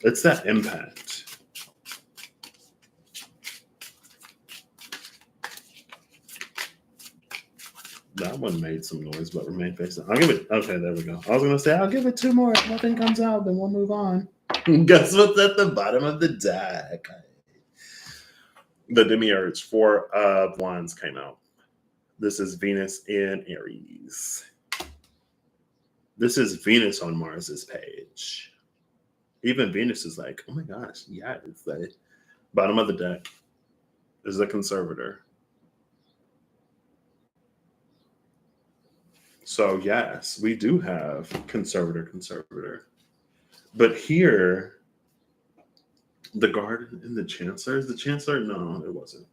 It's that impact. That one made some noise, but remain facing. I'll give it. Okay, there we go. I was going to say, I'll give it two more. If nothing comes out, then we'll move on. Guess what's at the bottom of the deck? The Demiurge, Four of Wands came out. This is Venus in Aries. This is Venus on Mars's page. Even Venus is like, oh my gosh, yeah, it's the bottom of the deck is the conservator. So yes, we do have conservator. But here, the Guard and the Chancellor, is the Chancellor? No, it wasn't.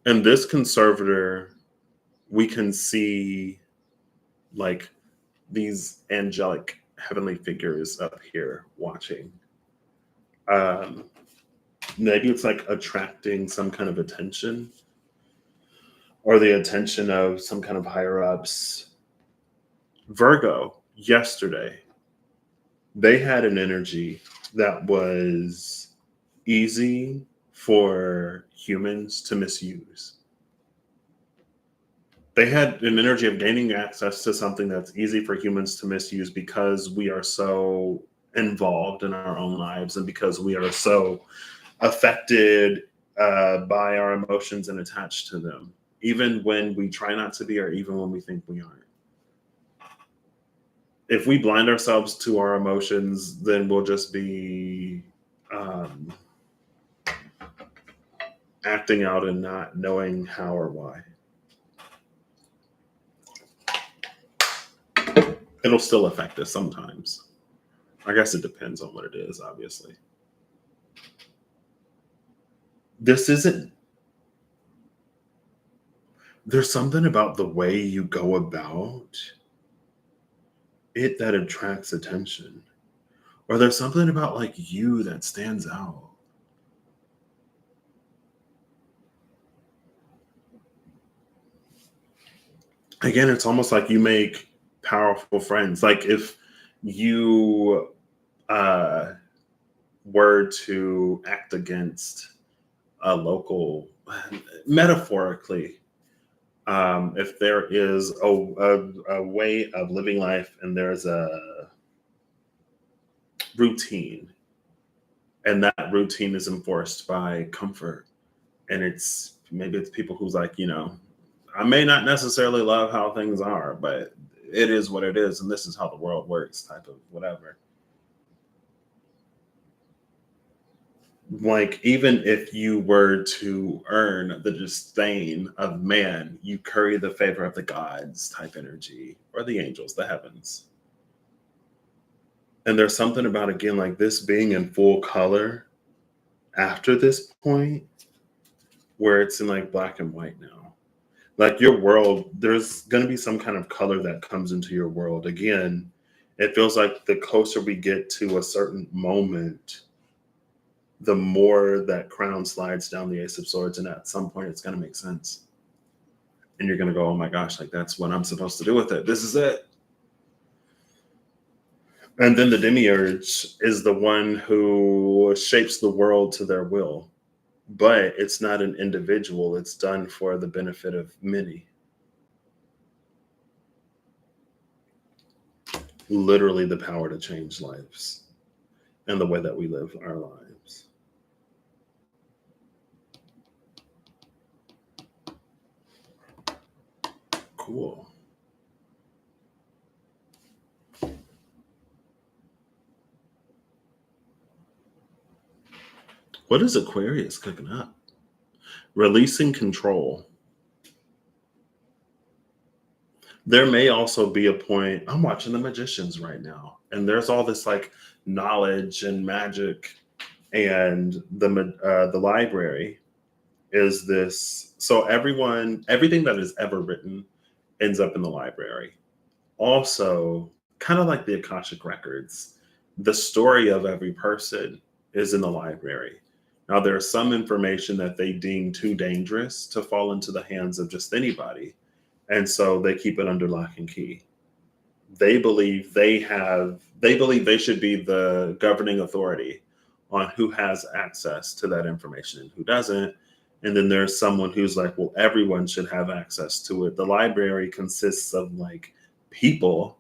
And this conservator, we can see like these angelic heavenly figures up here watching. Maybe it's like attracting some kind of attention, or the attention of some kind of higher ups. Virgo, yesterday, they had an energy that was easy for humans to misuse. They had an energy of gaining access to something that's easy for humans to misuse because we are so involved in our own lives and because we are so affected by our emotions and attached to them, even when we try not to be, or even when we think we aren't. If we blind ourselves to our emotions, then we'll just be acting out and not knowing how or why. It'll still affect us sometimes. I guess it depends on what it is, obviously. This isn't, there's something about the way you go about it that attracts attention. Or there's something about like you that stands out. Again, it's almost like you make powerful friends. Like if you were to act against a local, metaphorically, if there is a way of living life and there's a routine, and that routine is enforced by comfort, and maybe it's people who's like, I may not necessarily love how things are, but it is what it is, and this is how the world works, type of whatever. Like, even if you were to earn the disdain of man, you curry the favor of the gods type energy, or the angels, the heavens. And there's something about, again, like this being in full color after this point, where it's in like black and white now. Like your world, there's going to be some kind of color that comes into your world. Again, it feels like the closer we get to a certain moment, the more that crown slides down the Ace of Swords, and at some point it's going to make sense. And you're going to go, oh my gosh, like that's what I'm supposed to do with it. This is it. And then the demiurge is the one who shapes the world to their will. But it's not an individual. It's done for the benefit of many. Literally the power to change lives and the way that we live our lives. Cool. What is Aquarius cooking up? Releasing control. There may also be a point, I'm watching The Magicians right now, and there's all this like knowledge and magic, and the library is this. So everything that is ever written ends up in the library. Also, kind of like the Akashic Records, the story of every person is in the library. Now, there's some information that they deem too dangerous to fall into the hands of just anybody. And so they keep it under lock and key. They believe they should be the governing authority on who has access to that information and who doesn't. And then there's someone who's like, well, everyone should have access to it. The library consists of like people.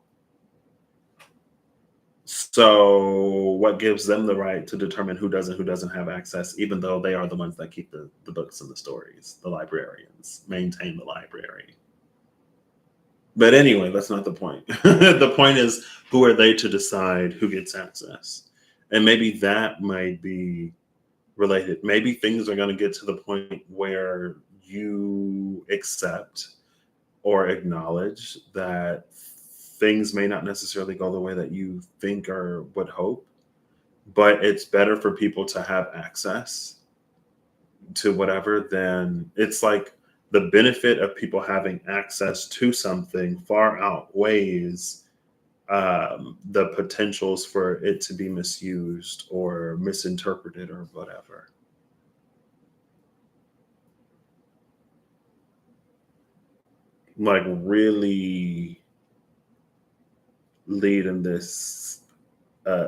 So what gives them the right to determine who doesn't have access, even though they are the ones that keep the books and the stories? The librarians maintain the library. But anyway, that's not the point. The point is, who are they to decide who gets access? And maybe that might be related. Maybe things are going to get to the point where you accept or acknowledge that things may not necessarily go the way that you think or would hope, but it's better for people to have access to whatever than it's like the benefit of people having access to something far outweighs the potentials for it to be misused or misinterpreted or whatever. Like really lead in this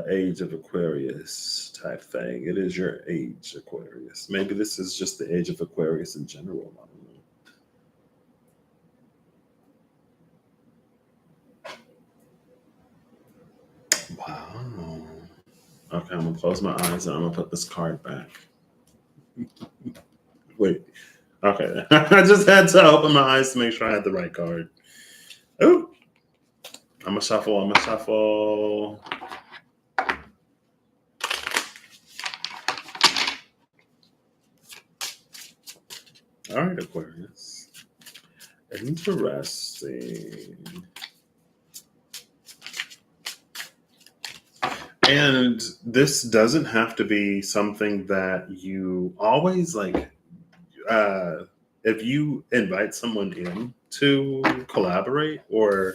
age of Aquarius type thing. It is your age, Aquarius. Maybe this is just the age of Aquarius in general. I don't know. Wow. Okay, I'm gonna close my eyes and I'm gonna put this card back. Wait. Okay. I just had to open my eyes to make sure I had the right card. Oh, I'm gonna shuffle. I'm gonna shuffle. All right, Aquarius. Interesting. And this doesn't have to be something that you always like. If you invite someone in to collaborate, or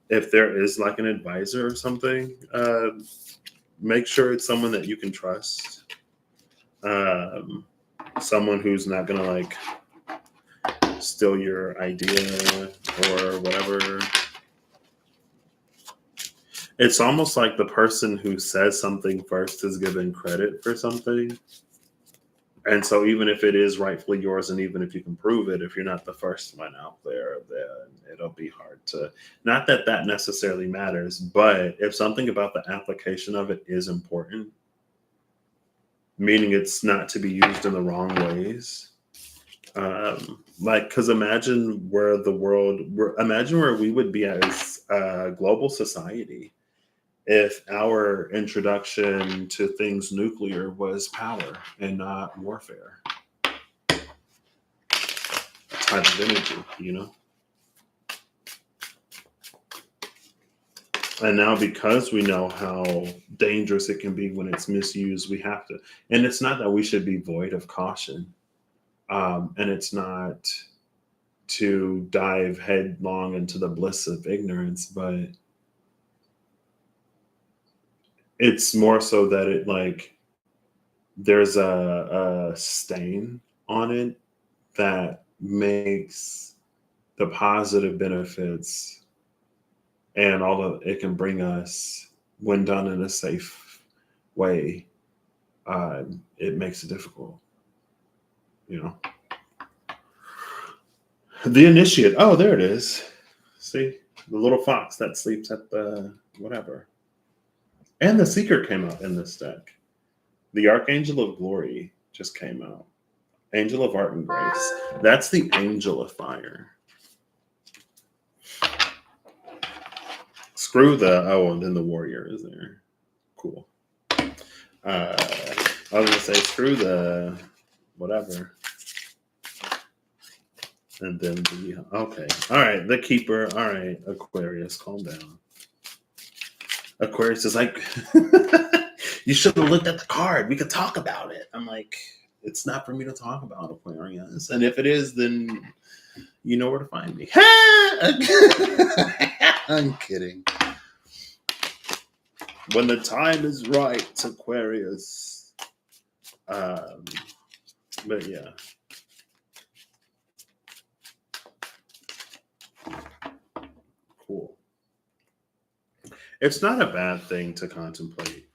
if there is like an advisor or something, make sure it's someone that you can trust. Someone who's not gonna like steal your idea or whatever. It's almost like the person who says something first is given credit for something. And so even if it is rightfully yours, and even if you can prove it, if you're not the first one out there, then it'll be hard to, not that that necessarily matters, but if something about the application of it is important, meaning it's not to be used in the wrong ways. Like, because imagine where the world, imagine where we would be as a global society if our introduction to things nuclear was power and not warfare. Type of energy, you know? And now, because we know how dangerous it can be when it's misused, we have to. And it's not that we should be void of caution. And it's not to dive headlong into the bliss of ignorance, but it's more so that it like there's a stain on it that makes the positive benefits and all of it can bring us when done in a safe way. It makes it difficult, you know. The initiate. Oh, there it is. See, the little fox that sleeps at the whatever. And the Seeker came out in this deck. The Archangel of Glory just came out. Angel of Art and Grace. That's the Angel of Fire. Screw the, oh, and then the Warrior is there. Cool. I was going to say, screw the whatever. And then the, okay. All right, the Keeper. All right, Aquarius, calm down. Aquarius is like, you should have looked at the card. We could talk about it. I'm like, it's not for me to talk about, Aquarius. And if it is, then you know where to find me. I'm kidding. When the time is right, Aquarius. But yeah. Cool. It's not a bad thing to contemplate.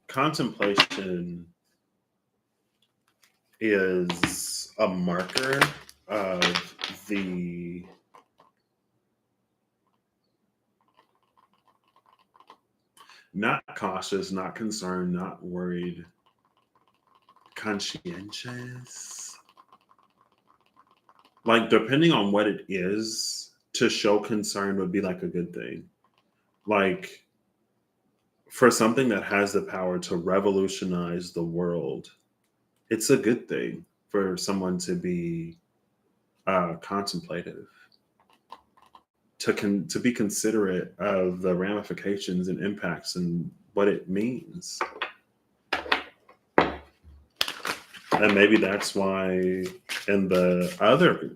Contemplation is a marker of the not cautious, not concerned, not worried, conscientious. Like, depending on what it is, to show concern would be like a good thing. Like, for something that has the power to revolutionize the world, it's a good thing for someone to be contemplative. to be considerate of the ramifications and impacts and what it means. And maybe that's why in the other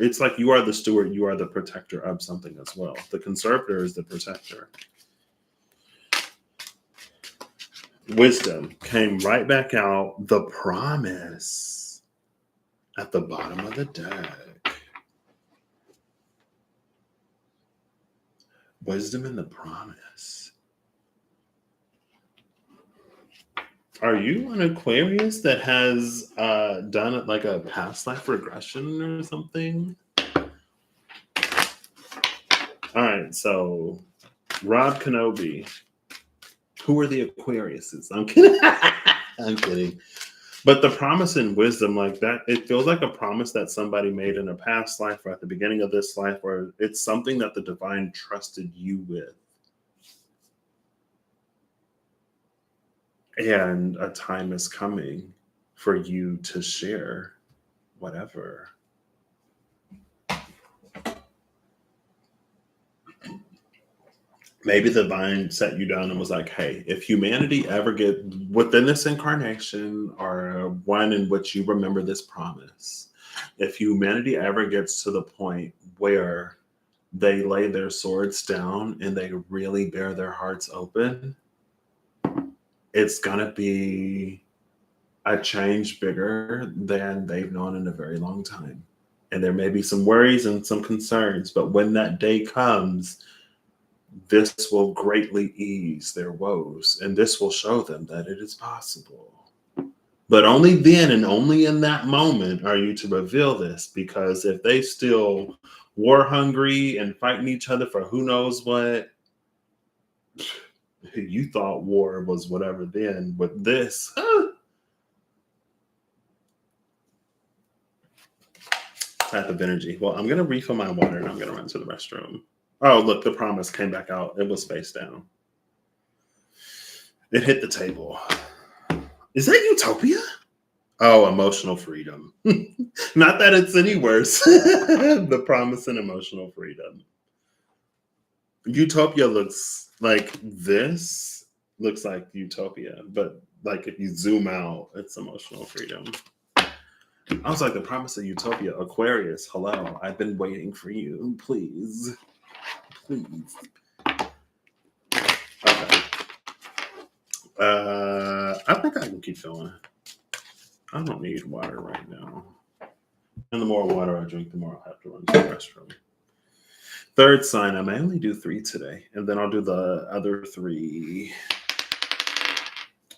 it's like you are the steward, you are the protector of something as well. The conservator is the protector. Wisdom came right back out. The promise at the bottom of the deck. Wisdom and the promise. Are you an Aquarius that has done it like a past life regression or something? All right, so Rob Kenobi. Who are the Aquariuses? I'm kidding. I'm kidding. But the promise and wisdom, like that, it feels like a promise that somebody made in a past life or at the beginning of this life, or it's something that the divine trusted you with. And a time is coming for you to share whatever. Maybe the divine set you down and was like, hey, if humanity ever get within this incarnation or one in which you remember this promise, if humanity ever gets to the point where they lay their swords down and they really bear their hearts open, it's going to be a change bigger than they've known in a very long time. And there may be some worries and some concerns, but when that day comes, this will greatly ease their woes, and this will show them that it is possible. But only then and only in that moment are you to reveal this, because if they still war hungry and fighting each other for who knows what, you thought war was whatever then, but this, type of energy. Well, I'm going to refill my water and I'm going to run to the restroom. Oh, look, the promise came back out. It was face down. It hit the table. Is that utopia? Oh, emotional freedom. Not that it's any worse. The promise and emotional freedom. Utopia looks like this. Looks like utopia. But like if you zoom out, it's emotional freedom. I was like, the promise of utopia. Aquarius, hello. I've been waiting for you. Please. Please. Okay. I think I can keep filling it. I don't need water right now. And the more water I drink, the more I'll have to run to the restroom. Third sign, I may only do 3 today, and then I'll do the other 3.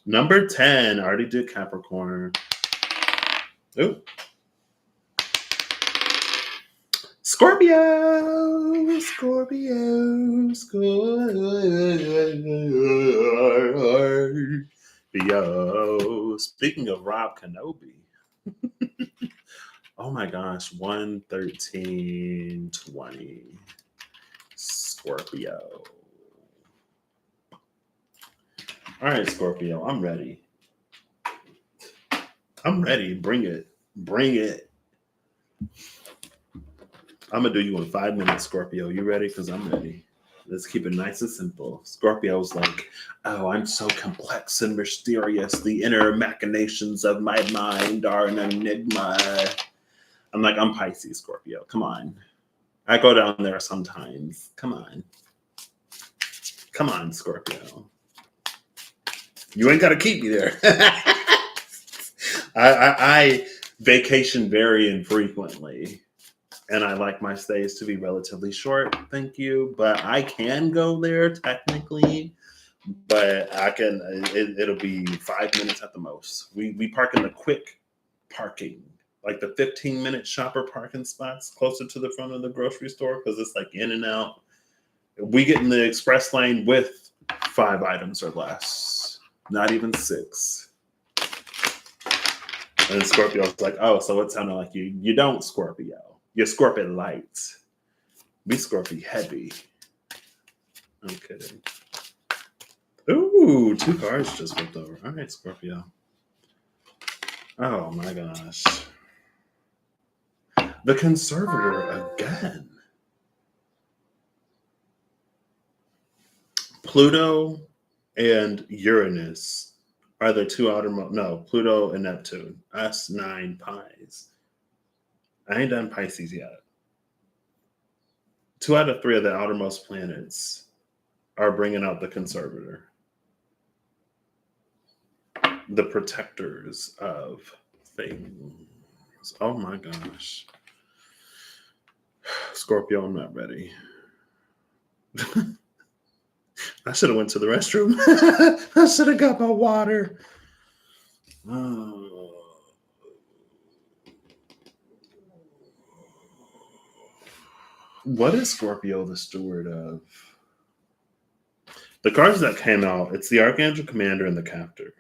Number 10, I already did Capricorn. Ooh. Scorpio, Scorpio, Scorpio. Speaking of Rob Kenobi. Oh my gosh, 1/13/20. Scorpio. All right, Scorpio, I'm ready. I'm ready. Bring it. Bring it. I'm going to do you in 5 minutes, Scorpio. You ready? Because I'm ready. Let's keep it nice and simple. Scorpio's like, oh, I'm so complex and mysterious. The inner machinations of my mind are an enigma. I'm like, I'm Pisces, Scorpio. Come on. I go down there sometimes. Come on. Come on, Scorpio. You ain't got to keep me there. I vacation very infrequently. And I like my stays to be relatively short, thank you. But I can go there technically, but I can. It'll be 5 minutes at the most. We park in the quick parking, like the 15-minute shopper parking spots closer to the front of the grocery store, because it's like in and out. We get in the express lane with 5 items or less, not even 6. And Scorpio's like, oh, so it sounded like you don't, Scorpio. You're Scorpio light. We Scorpio heavy. I'm kidding. Ooh, 2 cards just flipped over. All right, Scorpio. Oh my gosh. The conservator again. Pluto and Uranus are the two outermost. No, Pluto and Neptune. Us 9 pies. I ain't done Pisces yet. 2 out of 3 of the outermost planets are bringing out the conservator, the protectors of things. Oh my gosh. Scorpio, I'm not ready. I should have went to the restroom. I should have got my water. What is Scorpio the steward of? The cards that came out, it's the Archangel Commander and the Captor.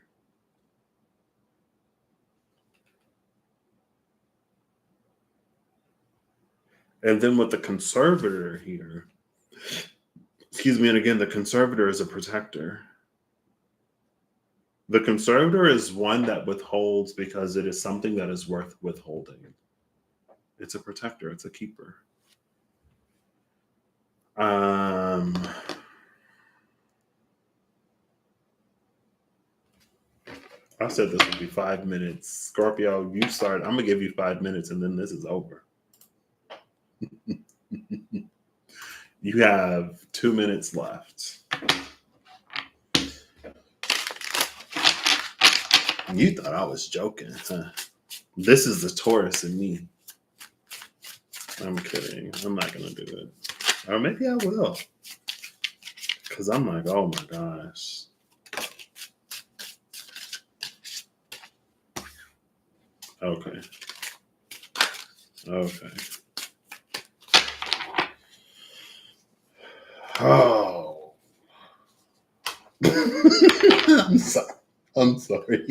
And then with the Conservator here, excuse me, and again, the Conservator is a protector. The Conservator is one that withholds because it is something that is worth withholding. It's a protector. It's a keeper. I said this would be 5 minutes. Scorpio, you start. I'm going to give you 5 minutes and then this is over. You have 2 minutes left. You thought I was joking, huh? This is the Taurus in me. I'm kidding. I'm not going to do it. Or maybe I will. Because I'm like, oh my gosh. Okay. Oh. I'm sorry.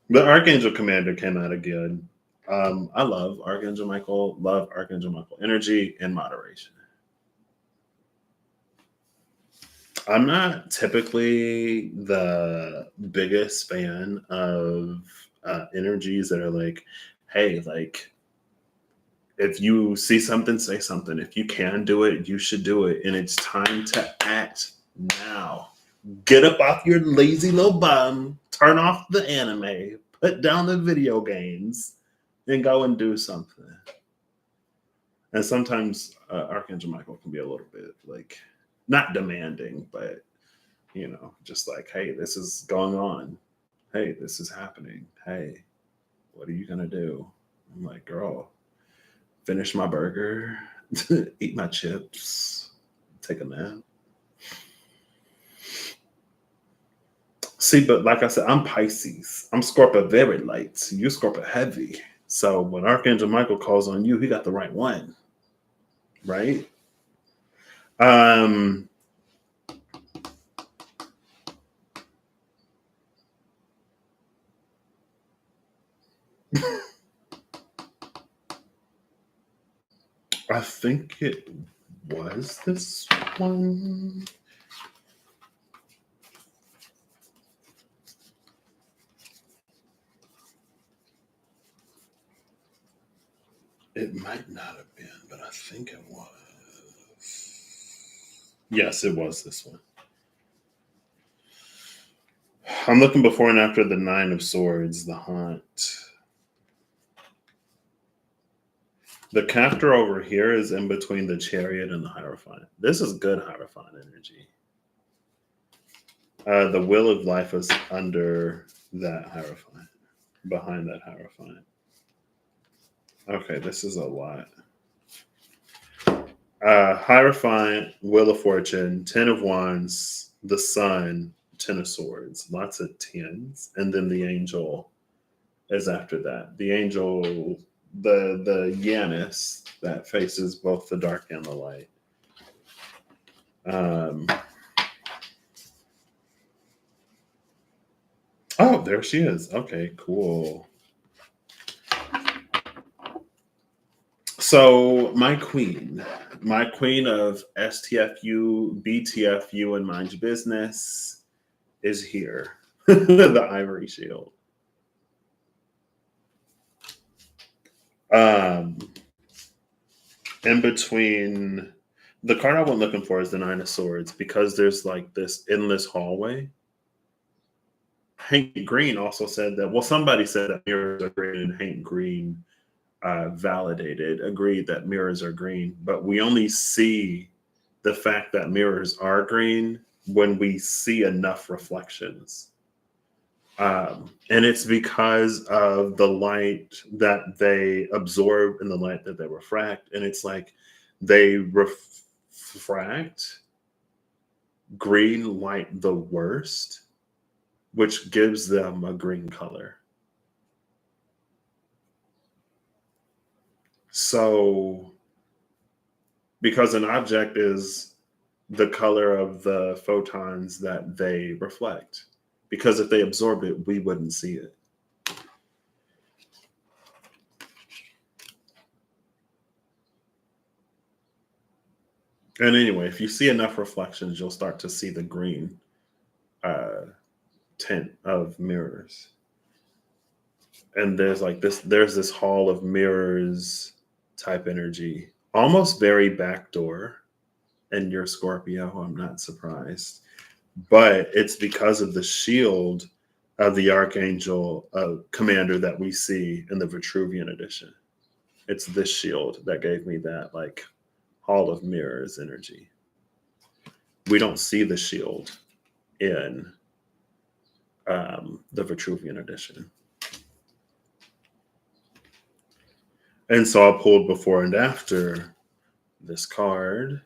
The Archangel Commander came out again. I love Archangel Michael. Love Archangel Michael energy and moderation. I'm not typically the biggest fan of energies that are like, hey, like, if you see something, say something. If you can do it, you should do it. And it's time to act now. Get up off your lazy little bum, turn off the anime, put down the video games, and go and do something. And sometimes Archangel Michael can be a little bit like, not demanding, but, you know, just like, hey, this is going on. Hey, this is happening. Hey, what are you going to do? I'm like, girl, finish my burger, eat my chips, take a nap. See, but like I said, I'm Pisces. I'm Scorpio very light. You're Scorpio heavy. So when Archangel Michael calls on you, he got the right one. Right? I think it was this one. It might not have been, but I think it was. Yes, it was this one. I'm looking before and after the 9 of Swords, the Haunt. The Captor over here is in between the Chariot and the Hierophant. This is good Hierophant energy. The Wheel of Life is under that Hierophant, behind that Hierophant. Okay, this is a lot. Hierophant, Wheel of Fortune, 10 of Wands, the Sun, 10 of Swords. Lots of 10s. And then the Angel is after that. The Angel, the Janus that faces both the dark and the light. Oh, there she is. Okay, cool. So my queen of STFU, BTFU, and Mind Your Business is here. The Ivory Shield. In between the card I went looking for is the Nine of Swords, because there's like this endless hallway. Hank Green also said that, well, somebody said that mirrors are green, and Hank Green agreed that mirrors are green, but we only see the fact that mirrors are green when we see enough reflections. And it's because of the light that they absorb and the light that they refract. And it's like they refract green light the worst, which gives them a green color. So, because an object is the color of the photons that they reflect, because if they absorb it, we wouldn't see it. And anyway, if you see enough reflections, you'll start to see the green tint of mirrors. And there's this hall of mirrors type energy, almost very backdoor in your Scorpio. I'm not surprised, but it's because of the shield of the Archangel commander that we see in the Vitruvian edition. It's this shield that gave me that like hall of mirrors energy. We don't see the shield in the Vitruvian edition. And so I pulled before and after this card,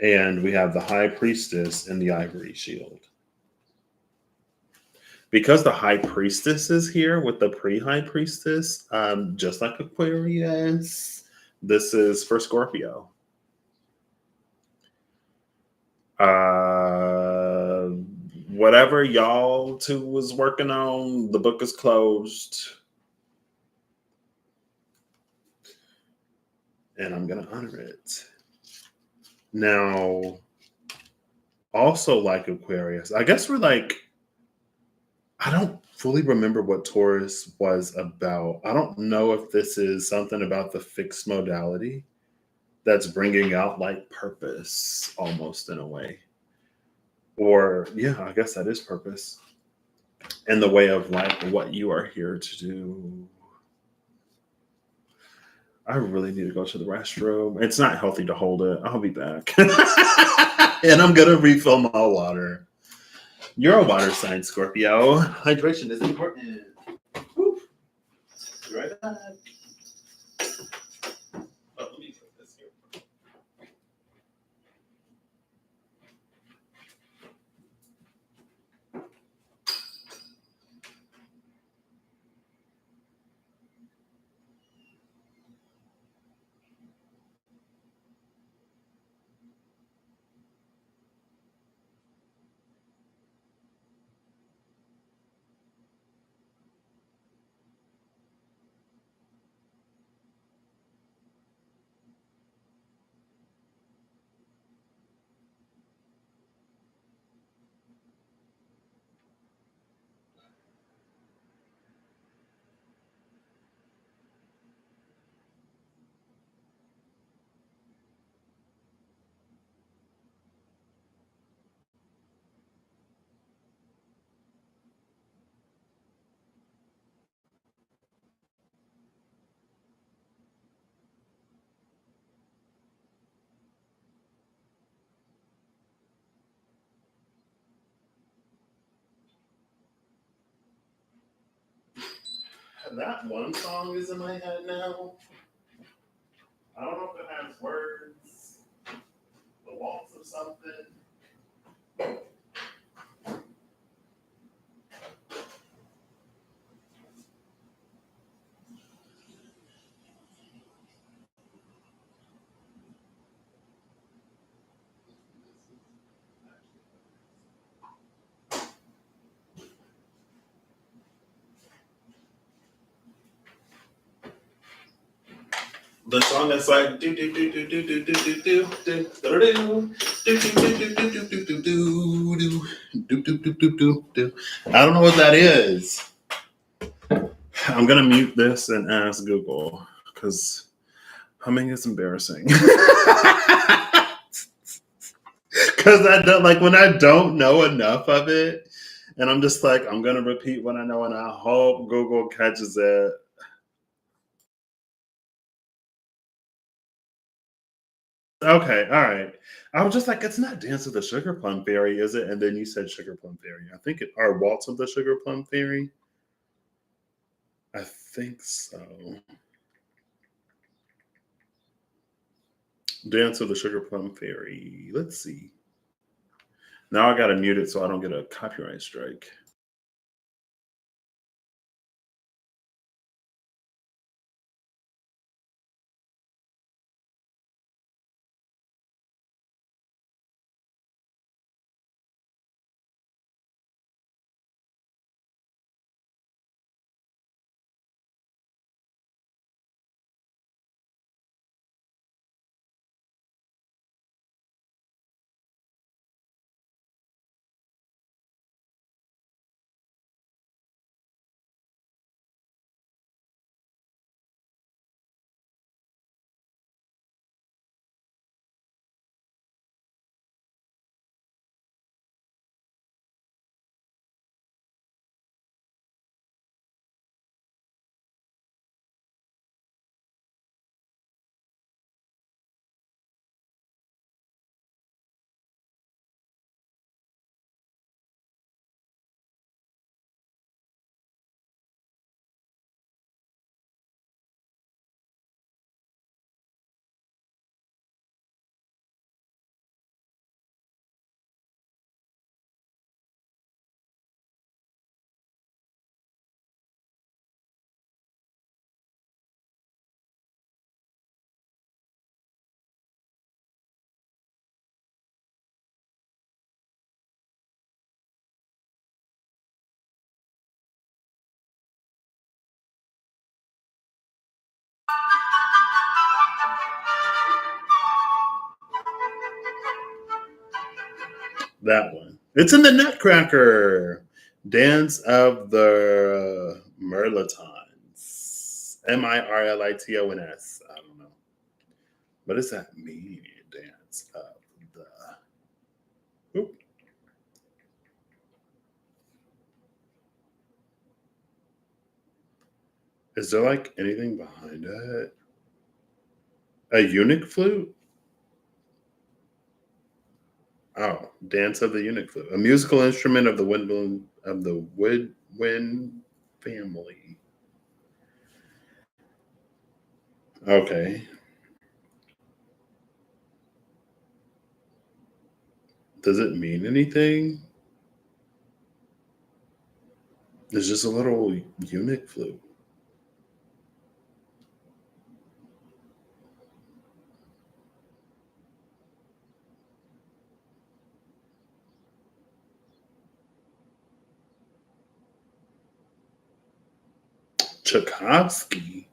and we have the High Priestess and the Ivory Shield. Because the High Priestess is here with the pre-High Priestess, just like Aquarius, this is for Scorpio. Whatever y'all two was working on, the book is closed. And I'm going to honor it. Now, also like Aquarius, I guess we're like, I don't fully remember what Taurus was about. I don't know if this is something about the fixed modality that's bringing out like purpose almost in a way. Or, yeah, I guess that is purpose in the way of like what you are here to do. I really need to go to the restroom. It's not healthy to hold it. I'll be back. And I'm going to refill my water. You're a water sign, Scorpio. Hydration is important. Woo. Be right back. Oh, let me put this here. That one song is in my head now. I don't know if it has words. The waltz of something. The song that's like do do do do do do do do do do do do do do. I don't know what that is. I'm gonna mute this and ask Google because Humming is embarrassing. Because I don't like when I don't know enough of it, and I'm just like, I'm gonna repeat what I know, and I hope Google catches it. Okay, all right. I was just like, it's not Dance of the Sugar Plum Fairy, is it? And then you said Sugar Plum Fairy. I think it or Waltz of the Sugar Plum Fairy. I think so. Dance of the Sugar Plum Fairy. Let's see. Now I gotta mute it so I don't get a copyright strike. That one. It's in the Nutcracker. Dance of the Mirlitons. Mirlitons. I don't know. What does that mean? Dance of the. Oop. Is there like anything behind it? A eunuch flute? Oh, Dance of the Eunuch Flute, a musical instrument of the woodwind family. Okay. Does it mean anything? It's just a little eunuch flute. Tchaikovsky.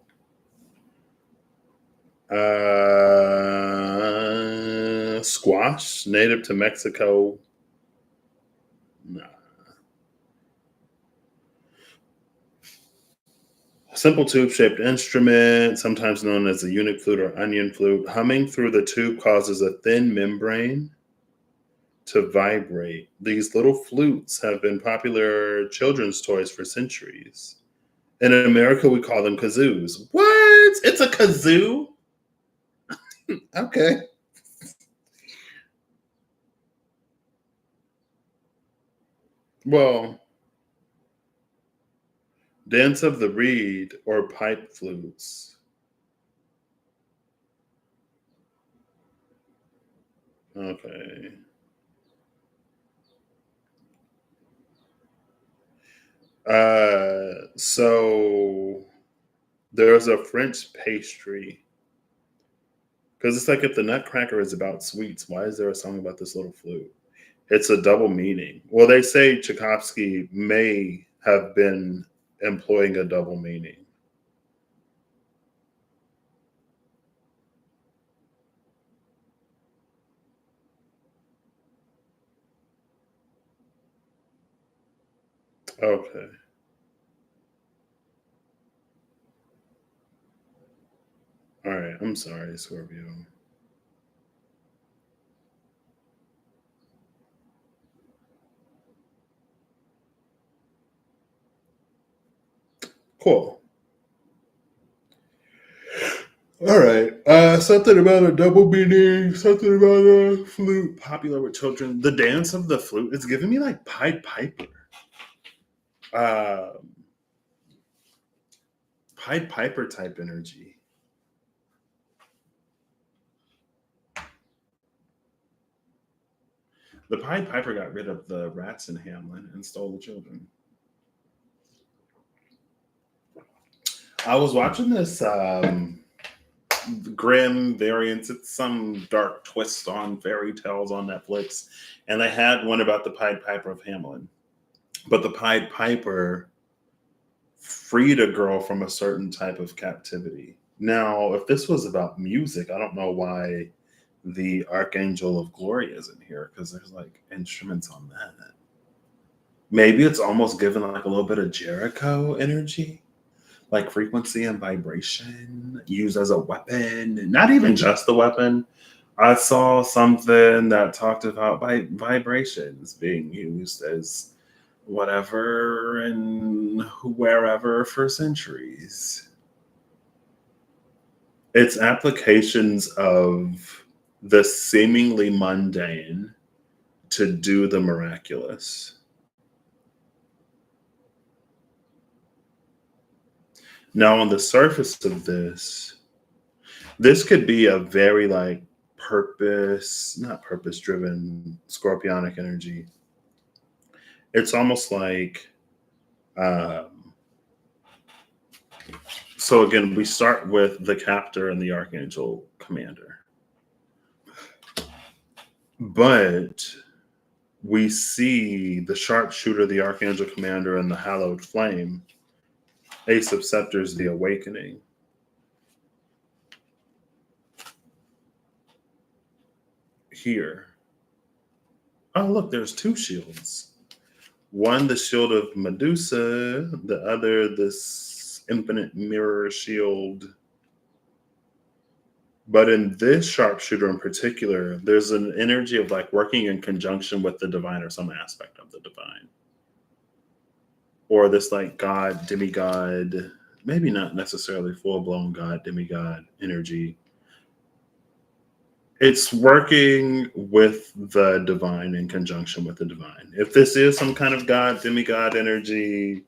Squash, native to Mexico. Nah. Simple tube-shaped instrument, sometimes known as a eunuch flute or onion flute. Humming through the tube causes a thin membrane to vibrate. These little flutes have been popular children's toys for centuries. In America, we call them kazoos. What? It's a kazoo? Okay. Well, dance of the reed or pipe flutes. Okay. So there's a French pastry because it's like if the Nutcracker is about sweets, why is there a song about this little flute? It's a double meaning. Well, they say Tchaikovsky may have been employing a double meaning. Okay. All right. I'm sorry, Scorpio. Cool. All right. Something about a double meaning, something about a flute, popular with children. The dance of the flute is giving me like Pied Piper. Um, Pied Piper type energy. The Pied Piper got rid of the rats in Hamlin and stole the children. I was watching this grim variants. It's some dark twist on fairy tales on Netflix. And they had one about the Pied Piper of Hamlin. But the Pied Piper freed a girl from a certain type of captivity. Now, if this was about music, I don't know why the Archangel of Glory isn't here, because there's like instruments on that. Maybe it's almost given like a little bit of Jericho energy, like frequency and vibration used as a weapon. Not even just the weapon. I saw something that talked about vibrations being used as whatever and wherever for centuries. It's applications of the seemingly mundane to do the miraculous. Now, on the surface of this could be a very like not purpose driven scorpionic energy. It's almost like, so again, we start with the captor and the archangel commander. But we see the sharpshooter, the archangel commander, and the hallowed flame. Ace of Scepters, the awakening. Here. Oh, look, there's two shields. One, the shield of Medusa, the other, this infinite mirror shield. But in this sharpshooter in particular, there's an energy of like working in conjunction with the divine or some aspect of the divine. Or this like God, demigod, maybe not necessarily full-blown God, demigod energy. It's working with the divine in conjunction with the divine. If this is some kind of God, demigod energy,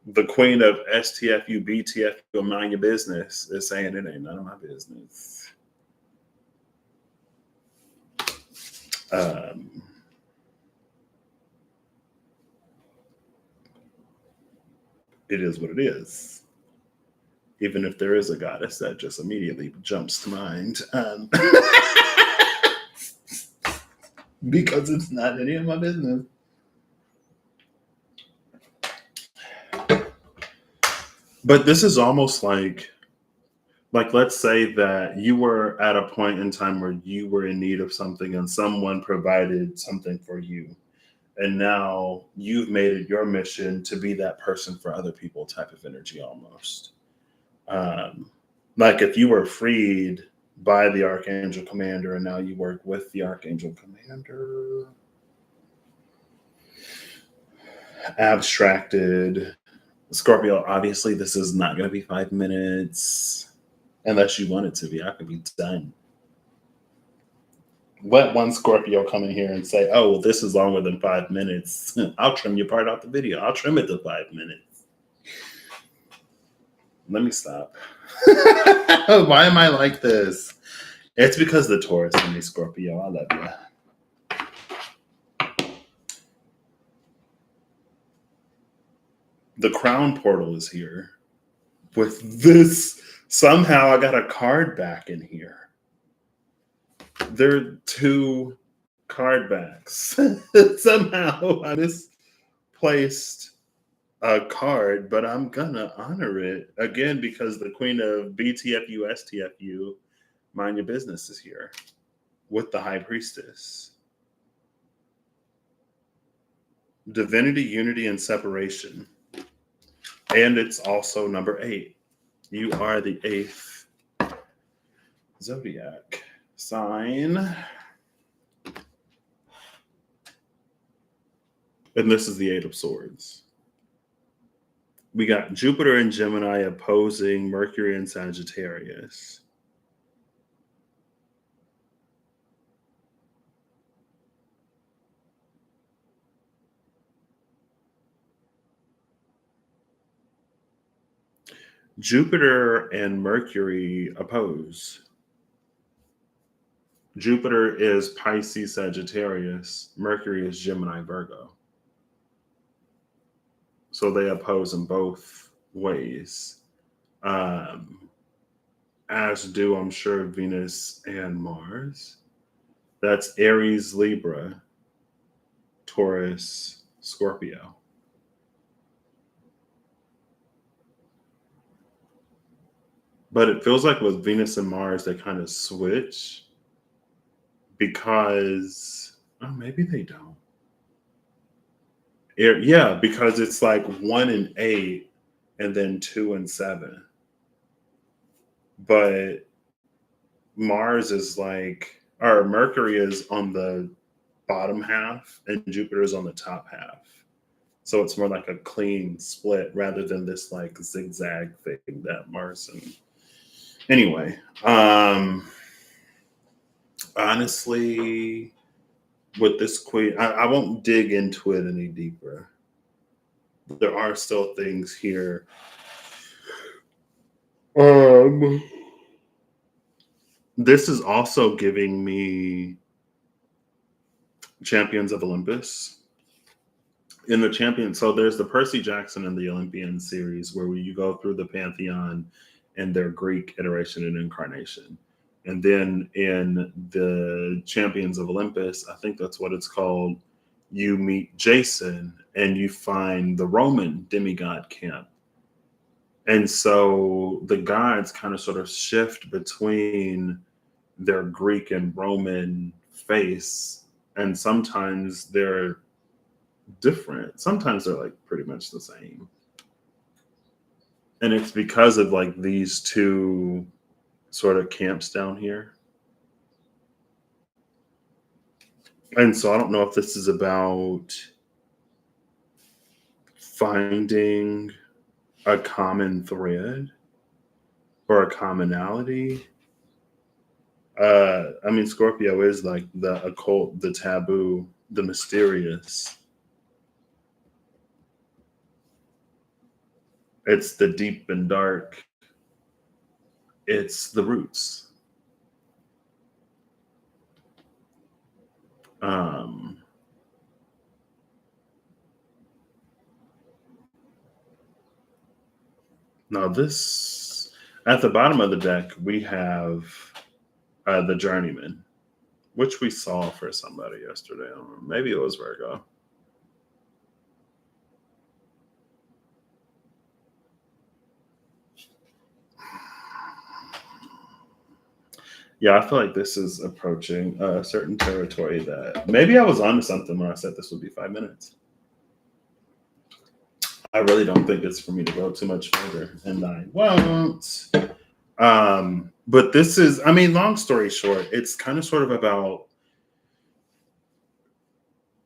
the queen of STFU, BTFU, mind your business is saying it ain't none of my business. It is what it is. Even if there is a goddess, that just immediately jumps to mind. Because it's not any of my business. But this is almost like let's say that you were at a point in time where you were in need of something and someone provided something for you. And now you've made it your mission to be that person for other people type of energy almost. Like if you were freed by the Archangel Commander and now you work with the Archangel Commander. Abstracted. Scorpio, obviously this is not going to be 5 minutes unless you want it to be. I could be done. Let one Scorpio come in here and say, oh, well, this is longer than 5 minutes. I'll trim your part out the video. I'll trim it to 5 minutes. Let me stop. Why am I like this? It's because the Taurus in me, Scorpio. I love you. The crown portal is here. With this, somehow I got a card back in here. There are 2 card backs. Somehow I misplaced a card, but I'm gonna honor it again because the queen of BTFU, STFU, mind your business, is here with the high priestess. Divinity, unity, and separation. And it's also number 8. You are the 8th zodiac sign. And this is the Eight of Swords. We got Jupiter and Gemini opposing Mercury and Sagittarius. Jupiter and Mercury oppose. Jupiter is Pisces, Sagittarius. Mercury is Gemini, Virgo. So they oppose in both ways. As do, I'm sure, Venus and Mars. That's Aries, Libra, Taurus, Scorpio. But it feels like with Venus and Mars, they kind of switch because, oh, maybe they don't. Yeah, because it's like 1 and 8 and then 2 and 7. But Mars is like, or Mercury is on the bottom half and Jupiter is on the top half. So it's more like a clean split rather than this like zigzag thing that Mars and anyway. Honestly, with this queen, I won't dig into it any deeper. There are still things here. This is also giving me Champions of Olympus. In the champion, so there's the Percy Jackson and the Olympian series where you go through the pantheon and their Greek iteration and incarnation. And then in the Champions of Olympus, I think that's what it's called, you meet Jason and you find the Roman demigod camp. And so the gods kind of sort of shift between their Greek and Roman face. And sometimes they're different. Sometimes they're like pretty much the same. And it's because of like these two sort of camps down here. And so I don't know if this is about finding a common thread or a commonality. I mean, Scorpio is like the occult, the taboo, the mysterious. It's the deep and dark. It's the roots. Now this, at the bottom of the deck, we have the Journeyman, which we saw for somebody yesterday. I don't know, maybe it was Virgo. Yeah, I feel like this is approaching a certain territory that maybe I was onto something when I said this would be 5 minutes. I really don't think it's for me to go too much further, and I won't. But this is, I mean, long story short, it's kind of sort of about,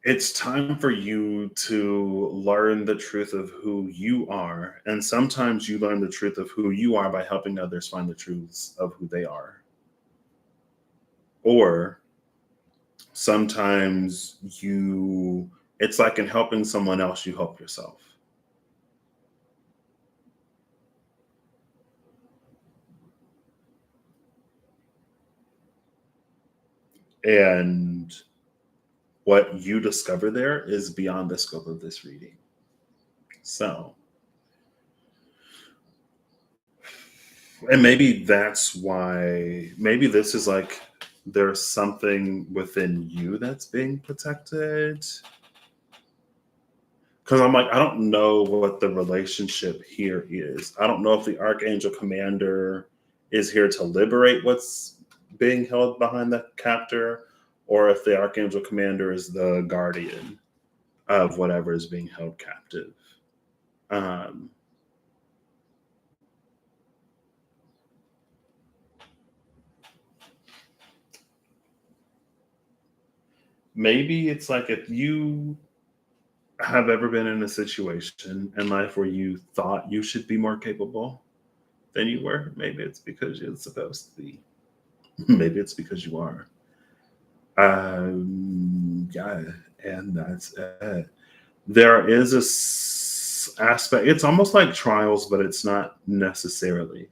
it's time for you to learn the truth of who you are. And sometimes you learn the truth of who you are by helping others find the truths of who they are. Or sometimes it's like in helping someone else, you help yourself. And what you discover there is beyond the scope of this reading. So, and maybe that's why, maybe this is like, there's something within you that's being protected. Because I'm like, I don't know what the relationship here is. I don't know if the Archangel Commander is here to liberate what's being held behind the captor, or if the Archangel Commander is the guardian of whatever is being held captive. maybe it's like if you have ever been in a situation in life where you thought you should be more capable than you were, maybe it's because you're supposed to be. Maybe it's because you are. Yeah, and that's it. There is a aspect, it's almost like trials, but it's not necessarily.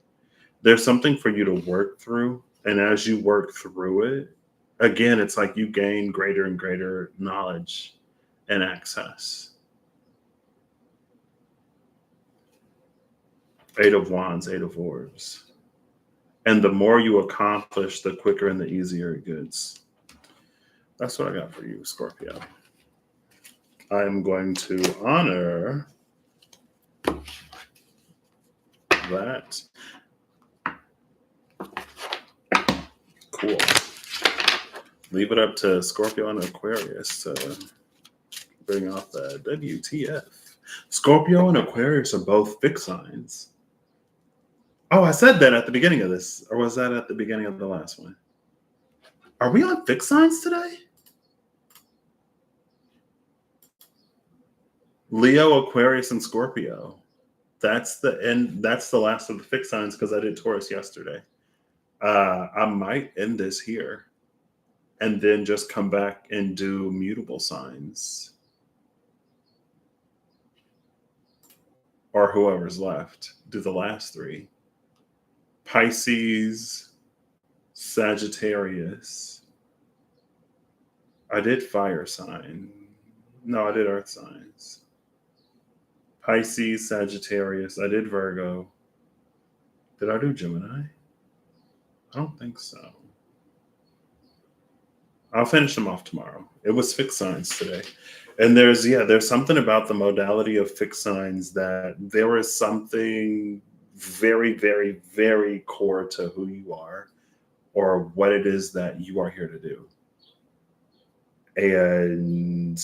There's something for you to work through. And as you work through it, again, it's like you gain greater and greater knowledge and access. Eight of Wands, Eight of Orbs. And the more you accomplish, the quicker and the easier it gets. That's what I got for you, Scorpio. I'm going to honor that. Cool. Leave it up to Scorpio and Aquarius to bring off the WTF. Scorpio and Aquarius are both fixed signs. Oh, I said that at the beginning of this. Or was that at the beginning of the last one? Are we on fixed signs today? Leo, Aquarius, and Scorpio. That's the end. That's the last of the fixed signs because I did Taurus yesterday. I might end this here and then just come back and do mutable signs. Or whoever's left. Do the last three. Pisces, Sagittarius. I did fire sign. No, I did earth signs. Pisces, Sagittarius. I did Virgo. Did I do Gemini? I don't think so. I'll finish them off tomorrow. It was fixed signs today. And there's something about the modality of fixed signs that there is something very, very, very core to who you are or what it is that you are here to do. And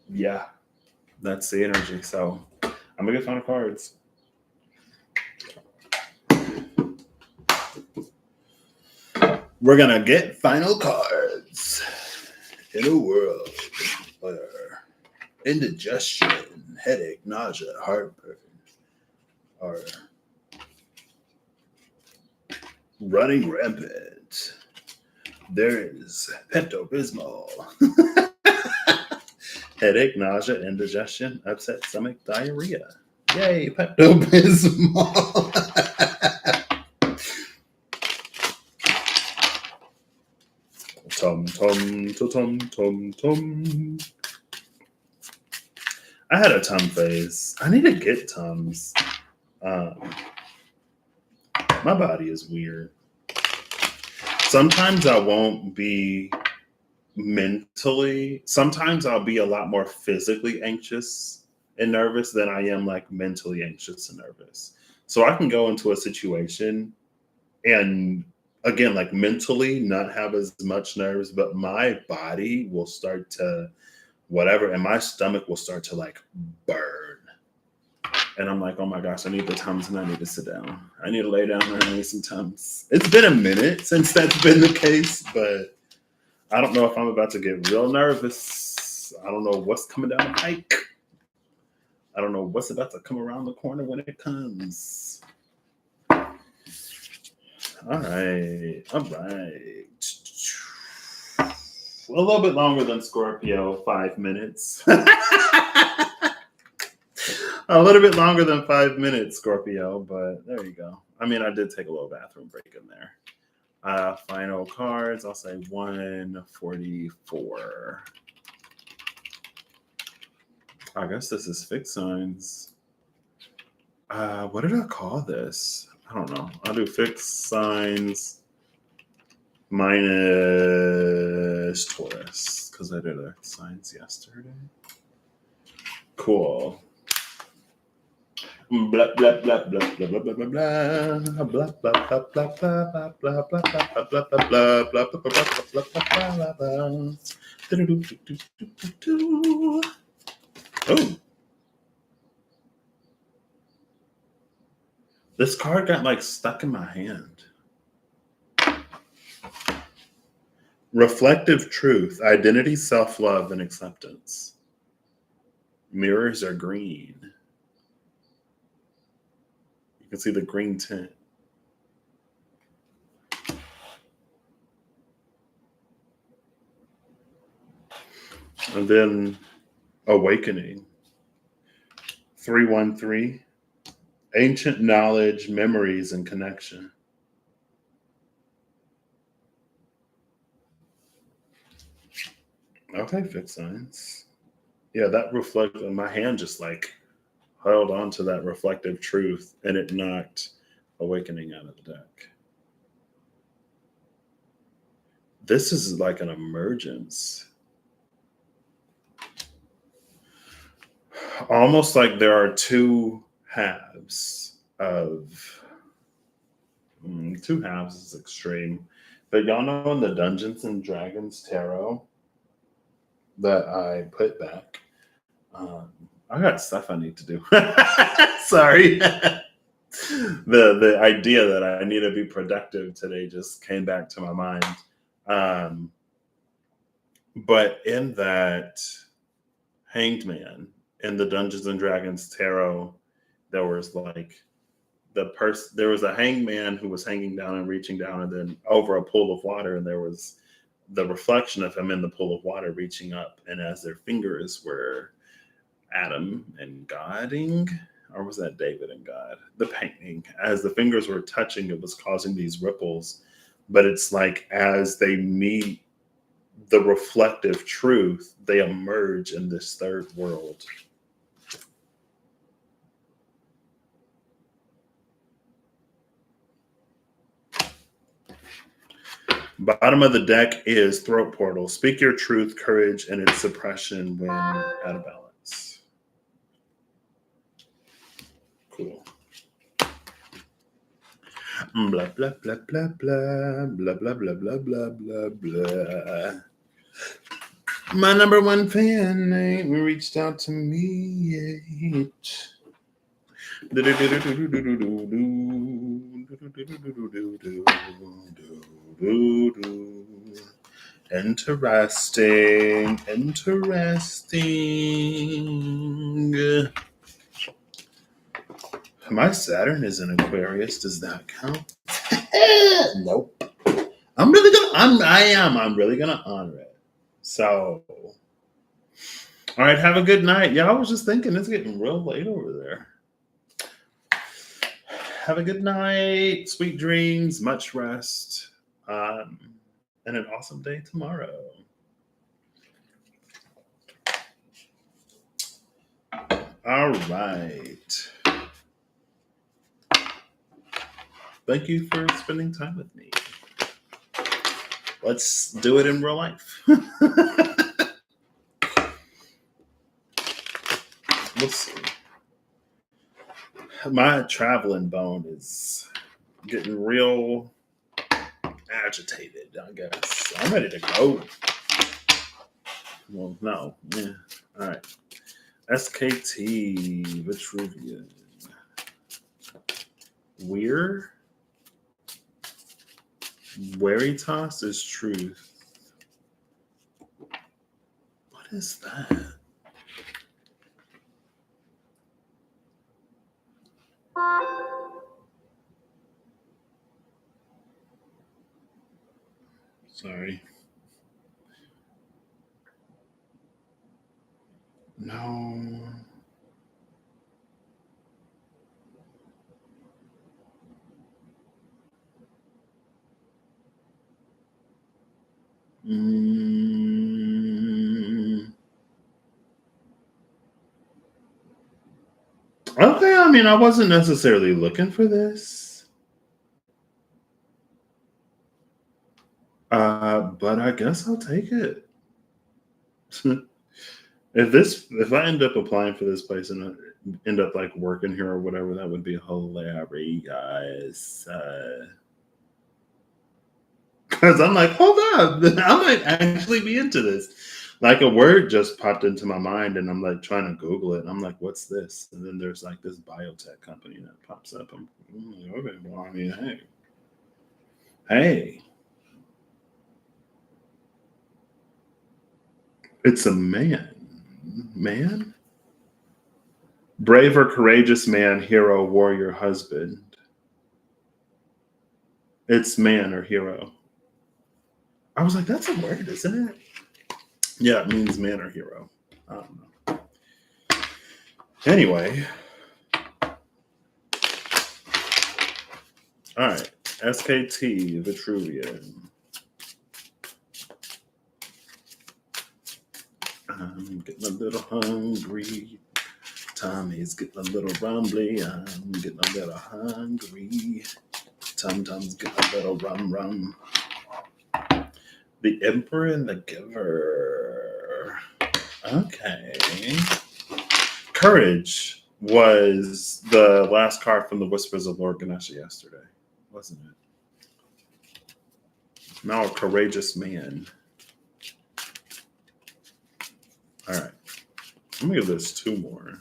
yeah, that's the energy. So I'm gonna get final cards. We're gonna get final cards in a world where indigestion, headache, nausea, heartburn are running rampant. There is Pepto-Bismol. Headache, nausea, indigestion, upset stomach, diarrhea. Yay, Pepto-Bismol. Tum, tum, tum, tum, tum. I had a Tum phase. I need to get Tums. My body is weird. Sometimes I won't be mentally. Sometimes I'll be a lot more physically anxious and nervous than I am like mentally anxious and nervous. So I can go into a situation and again, like mentally not have as much nerves, but my body will start to whatever, and my stomach will start to like burn. And I'm like, oh my gosh, I need the Tums and I need to sit down. I need to lay down and I need some Tums. It's been a minute since that's been the case, but I don't know if I'm about to get real nervous. I don't know what's coming down the pike. I don't know what's about to come around the corner when it comes. All right. A little bit longer than Scorpio, 5 minutes. A little bit longer than 5 minutes, Scorpio, but there you go. I mean, I did take a little bathroom break in there. Final cards, I'll say 144. I guess this is fixed signs. What did I call this? I don't know. I'll do fixed signs minus Taurus because I did earth signs yesterday. Cool. Blah blah blah blah blah blah blah blah blah blah blah blah blah blah blah blah blah. Oh. This card got like stuck in my hand. Reflective truth, identity, self-love, and acceptance. Mirrors are green. You can see the green tint. And then awakening. 313. Ancient knowledge, memories, and connection. Okay, fixed signs. Yeah, that reflects. My hand just like held on to that reflective truth, and it knocked awakening out of the deck. This is like an emergence. Almost like there are two halves of two halves is extreme. But y'all know in the Dungeons and Dragons tarot that I put back. I got stuff I need to do. Sorry. The idea that I need to be productive today just came back to my mind. But in that Hanged Man in the Dungeons and Dragons tarot, there was like there was a hanged man who was hanging down and reaching down, and then over a pool of water, and there was the reflection of him in the pool of water reaching up, and as their fingers were Adam and Godding, or was that David and God? The painting, as the fingers were touching, it was causing these ripples. But it's like as they meet the reflective truth, they emerge in this third world. Bottom of the deck is Throat Portal. Speak your truth, courage, and its suppression when out of balance. Cool. Blah, blah, blah, blah, blah, blah, blah, blah, blah, blah, blah, blah. My number one fan reached out to me. Interesting. My Saturn is in Aquarius. Does that count? Nope. I'm really gonna honor it. So, all right, have a good night. Yeah, I was just thinking it's getting real late over there. Have a good night, sweet dreams, much rest, and an awesome day tomorrow. All right. Thank you for spending time with me. Let's do it in real life. Let's see. My traveling bone is getting real agitated, I guess. I'm ready to go. Well, no. Yeah. All right. SKT, Vitruvian. Weir. Veritas is truth. What is that? Sorry. No. Okay, I mean, I wasn't necessarily looking for this. But I guess I'll take it. If I end up applying for this place and I end up like working here or whatever, that would be hilarious. Because I'm like, hold up, I might actually be into this. Like a word just popped into my mind, and I'm like trying to Google it. And I'm like, what's this? And then there's like this biotech company that pops up. I'm okay. Well, I mean, hey, it's a man. Man? Brave or courageous man, hero, warrior, husband. It's man or hero. I was like, that's a word, isn't it? Yeah, it means man or hero. I don't know. Anyway, all right. SKT, Vitruvian. I'm getting a little hungry. Tommy's getting a little rumbly. I'm getting a little hungry. Tum-Tum's getting a little rum. The Emperor and the Giver. Okay. Courage was the last card from the Whispers of Lord Ganesha yesterday, wasn't it? Now a courageous man. All right. Let me give this 2 more.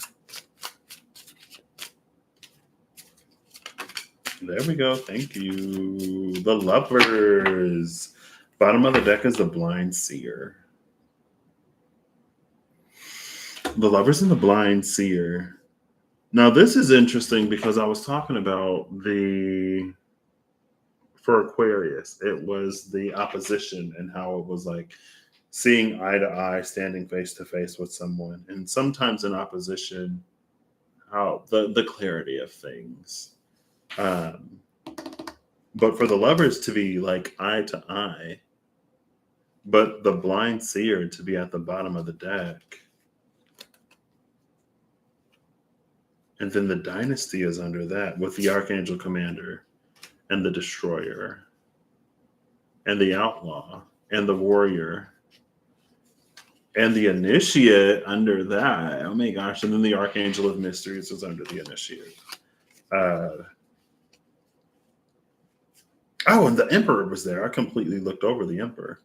There we go. Thank you. The Lovers. Bottom of the deck is the Blind Seer. The Lovers and the Blind Seer. Now, this is interesting because I was talking about for Aquarius, it was the opposition and how it was like seeing eye to eye, standing face to face with someone. And sometimes in opposition, how the clarity of things. But for the Lovers to be like eye to eye, but the Blind Seer to be at the bottom of the deck. And then the Dynasty is under that with the Archangel Commander and the Destroyer and the Outlaw and the Warrior and the Initiate under that. Oh my gosh. And then the Archangel of Mysteries is under the Initiate. And the Emperor was there. I completely looked over the Emperor.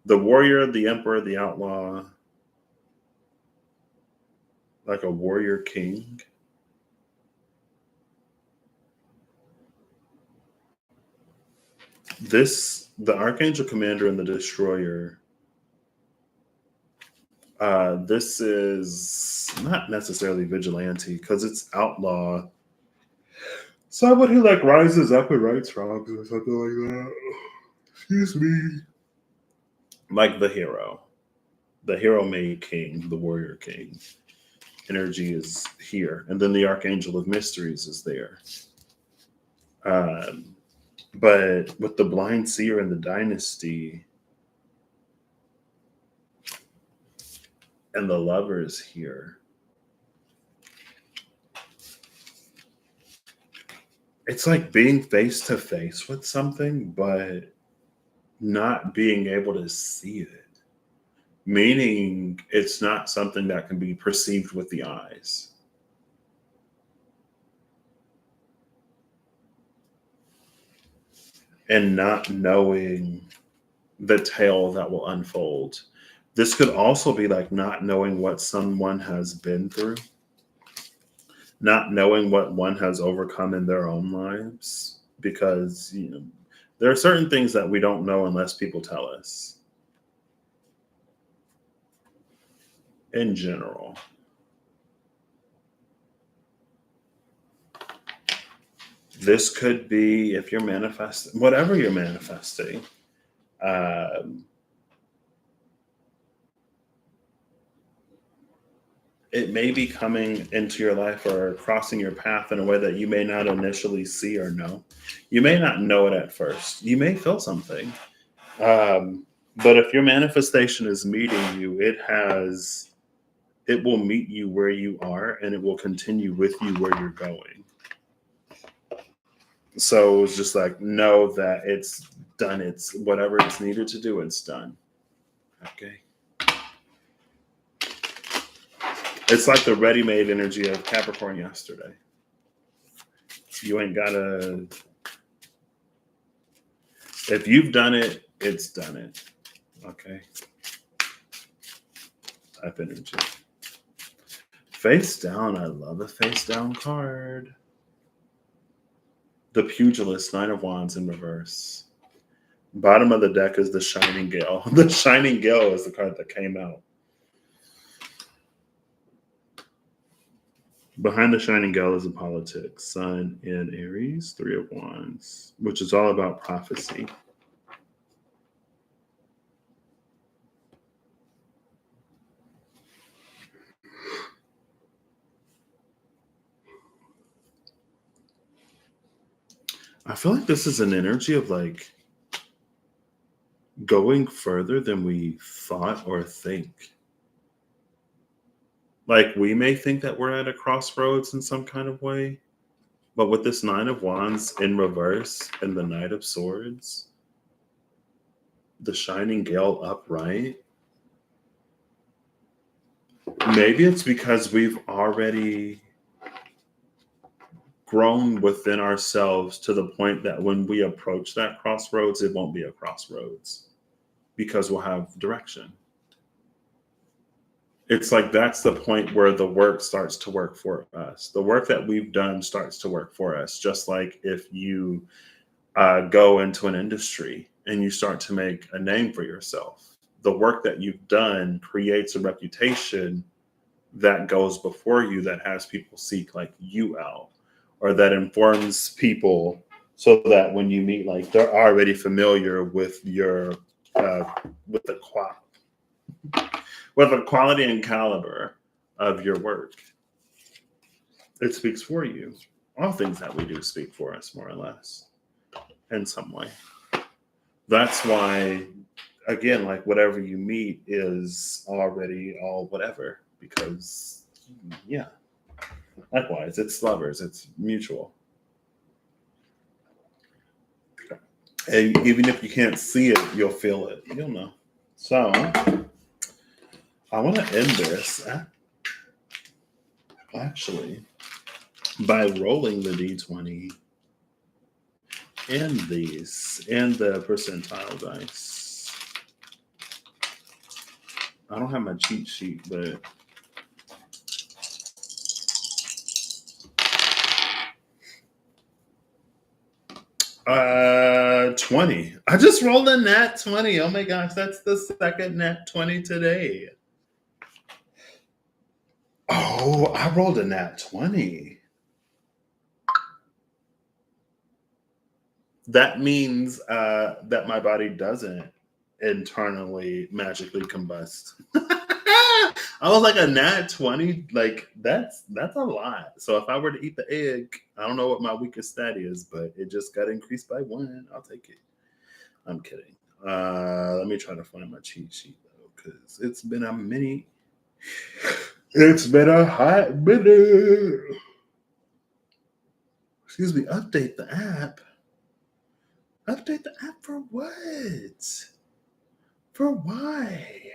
The Warrior, the Emperor, the Outlaw, like a Warrior King. The Archangel Commander and the Destroyer. This is not necessarily vigilante because it's outlaw. Someone who like rises up and rights wrongs or something like that. Excuse me. Like the hero. The hero made king, the warrior king. Energy is here. And then the Archangel of Mysteries is there. But with the Blind Seer and the Dynasty and the Lovers here, it's like being face to face with something, but not being able to see it. Meaning it's not something that can be perceived with the eyes. And not knowing the tale that will unfold. This could also be like not knowing what someone has been through, not knowing what one has overcome in their own lives, because there are certain things that we don't know unless people tell us. In general. This could be if you're manifesting, whatever you're manifesting. It may be coming into your life or crossing your path in a way that you may not initially see or know. You may not know it at first. You may feel something. But if your manifestation is meeting you, it will meet you where you are and it will continue with you where you're going. So it's just like, know that it's done. It's whatever it's needed to do, it's done. Okay. It's like the ready-made energy of Capricorn yesterday. You ain't gotta, if you've done it, it's done it. Okay. type energy. Face down. I love a face down card. The Pugilist, Nine of Wands in reverse. Bottom of the deck is the Shining Gale. The Shining Gale is the card that came out. Behind the Shining Gale is a politics. Sun in Aries, Three of Wands, which is all about prophecy. I feel like this is an energy of like going further than we thought or think. Like we may think that we're at a crossroads in some kind of way, but with this Nine of Wands in reverse and the Knight of Swords, the Shining Gale upright, maybe it's because we've already grown within ourselves to the point that when we approach that crossroads, it won't be a crossroads because we'll have direction. It's like that's the point where the work starts to work for us. The work that we've done starts to work for us. Just like if you go into an industry and you start to make a name for yourself, the work that you've done creates a reputation that goes before you that has people seek like you out, or that informs people so that when you meet, like they're already familiar with your with the quality and caliber of your work. It speaks for you. All things that we do speak for us, more or less, in some way. That's why, again, like whatever you meet is already all whatever, because, yeah. Likewise, it's lovers, it's mutual. And even if you can't see it, you'll feel it. You'll know. So, I want to end this actually by rolling the D20 and these and the percentile dice. I don't have my cheat sheet, but uh, 20. I just rolled a nat 20. Oh my gosh, that's the second nat 20 today. Oh, I rolled a nat 20. That means that my body doesn't internally magically combust. I was like, a nat 20, like that's a lot. So if I were to eat the egg, I don't know what my weakest stat is, but it just got increased by 1. I'll take it. I'm kidding. Let me try to find my cheat sheet though, because it's been a minute. It's been a hot minute. Excuse me, update the app. Update the app for what? For why?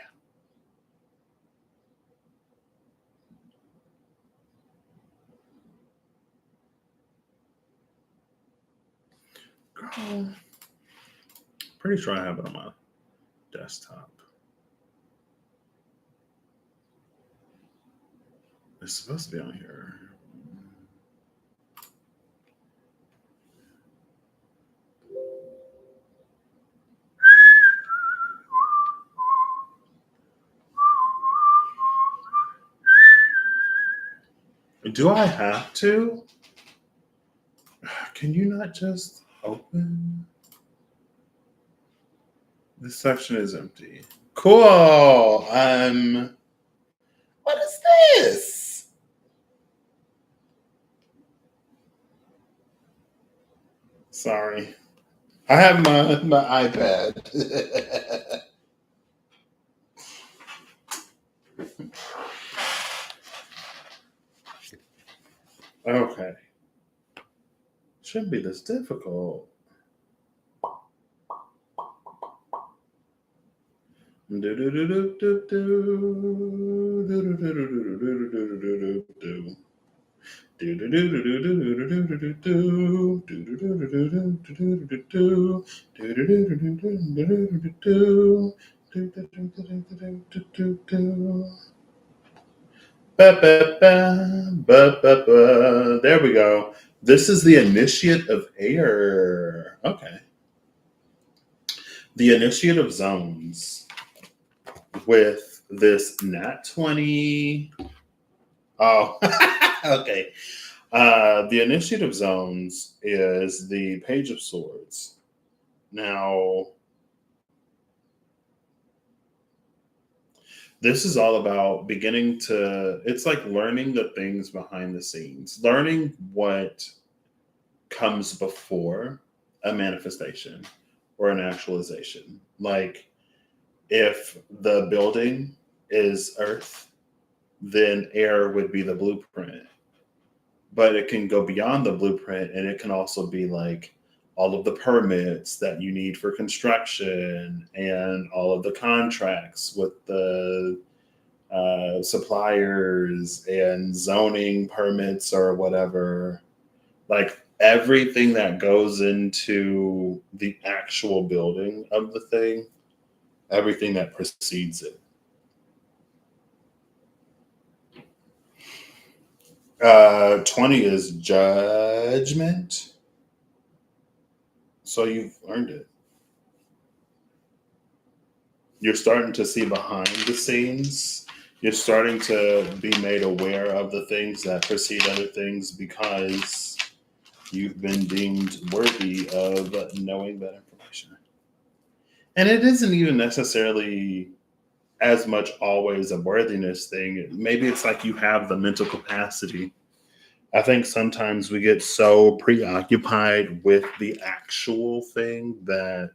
Girl, pretty sure I have it on my desktop. It's supposed to be on here. Do I have to? Can you not just open? This section is empty. Cool. What is this? Sorry. I have my iPad. Okay. Shouldn't be this difficult. There we go. This is the initiate of air. Okay. The initiate of zones with this nat 20. Oh, okay. The initiate of zones is the Page of Swords. Now, this is all about beginning to, it's like learning the things behind the scenes, learning what comes before a manifestation or an actualization. Like if the building is earth, then air would be the blueprint. But it can go beyond the blueprint, and it can also be like all of the permits that you need for construction and all of the contracts with the suppliers and zoning permits or whatever. Like everything that goes into the actual building of the thing, everything that precedes it. 20 is judgment. So you've earned it. You're starting to see behind the scenes. You're starting to be made aware of the things that precede other things because you've been deemed worthy of knowing that information. And it isn't even necessarily as much always a worthiness thing. Maybe it's like you have the mental capacity. I think sometimes we get so preoccupied with the actual thing that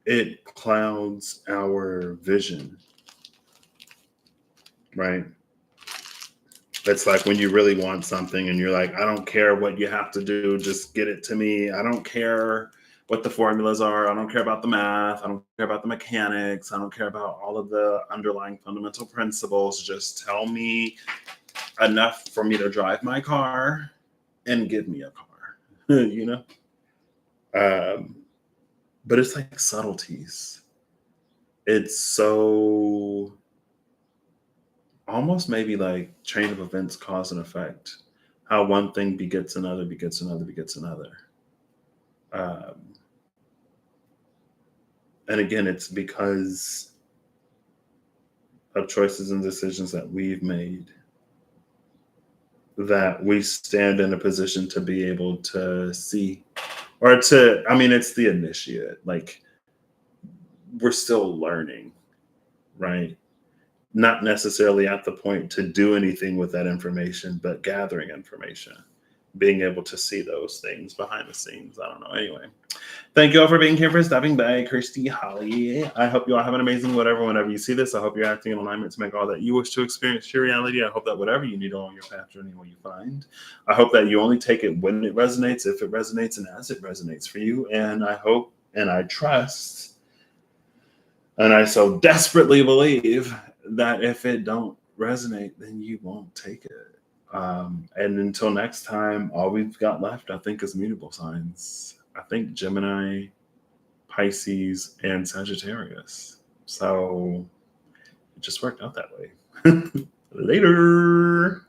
it clouds our vision, right? It's like when you really want something and you're like, I don't care what you have to do, just get it to me. I don't care what the formulas are. I don't care about the math. I don't care about the mechanics. I don't care about all of the underlying fundamental principles. Just tell me enough for me to drive my car and give me a car, you know? But it's like subtleties. It's so almost maybe like chain of events, cause and effect. How one thing begets another, begets another, begets another. And again, it's because of choices and decisions that we've made that we stand in a position to be able to see or to, I mean, it's the initiate. Like we're still learning, right? Not necessarily at the point to do anything with that information, but gathering information, being able to see those things behind the scenes. I don't know. Anyway, thank you all for being here, for stopping by, Kirsty, Holly. I hope you all have an amazing whenever you see this. I hope you're acting in alignment to make all that you wish to experience your reality. I hope that whatever you need on your path journey, what you find. I hope that you only take it when it resonates, if it resonates, and as it resonates for you. And I hope and I trust, and I so desperately believe that if it don't resonate, then you won't take it. And until next time, all we've got left, I think, is mutable signs. I think Gemini, Pisces, and Sagittarius. So it just worked out that way. Later.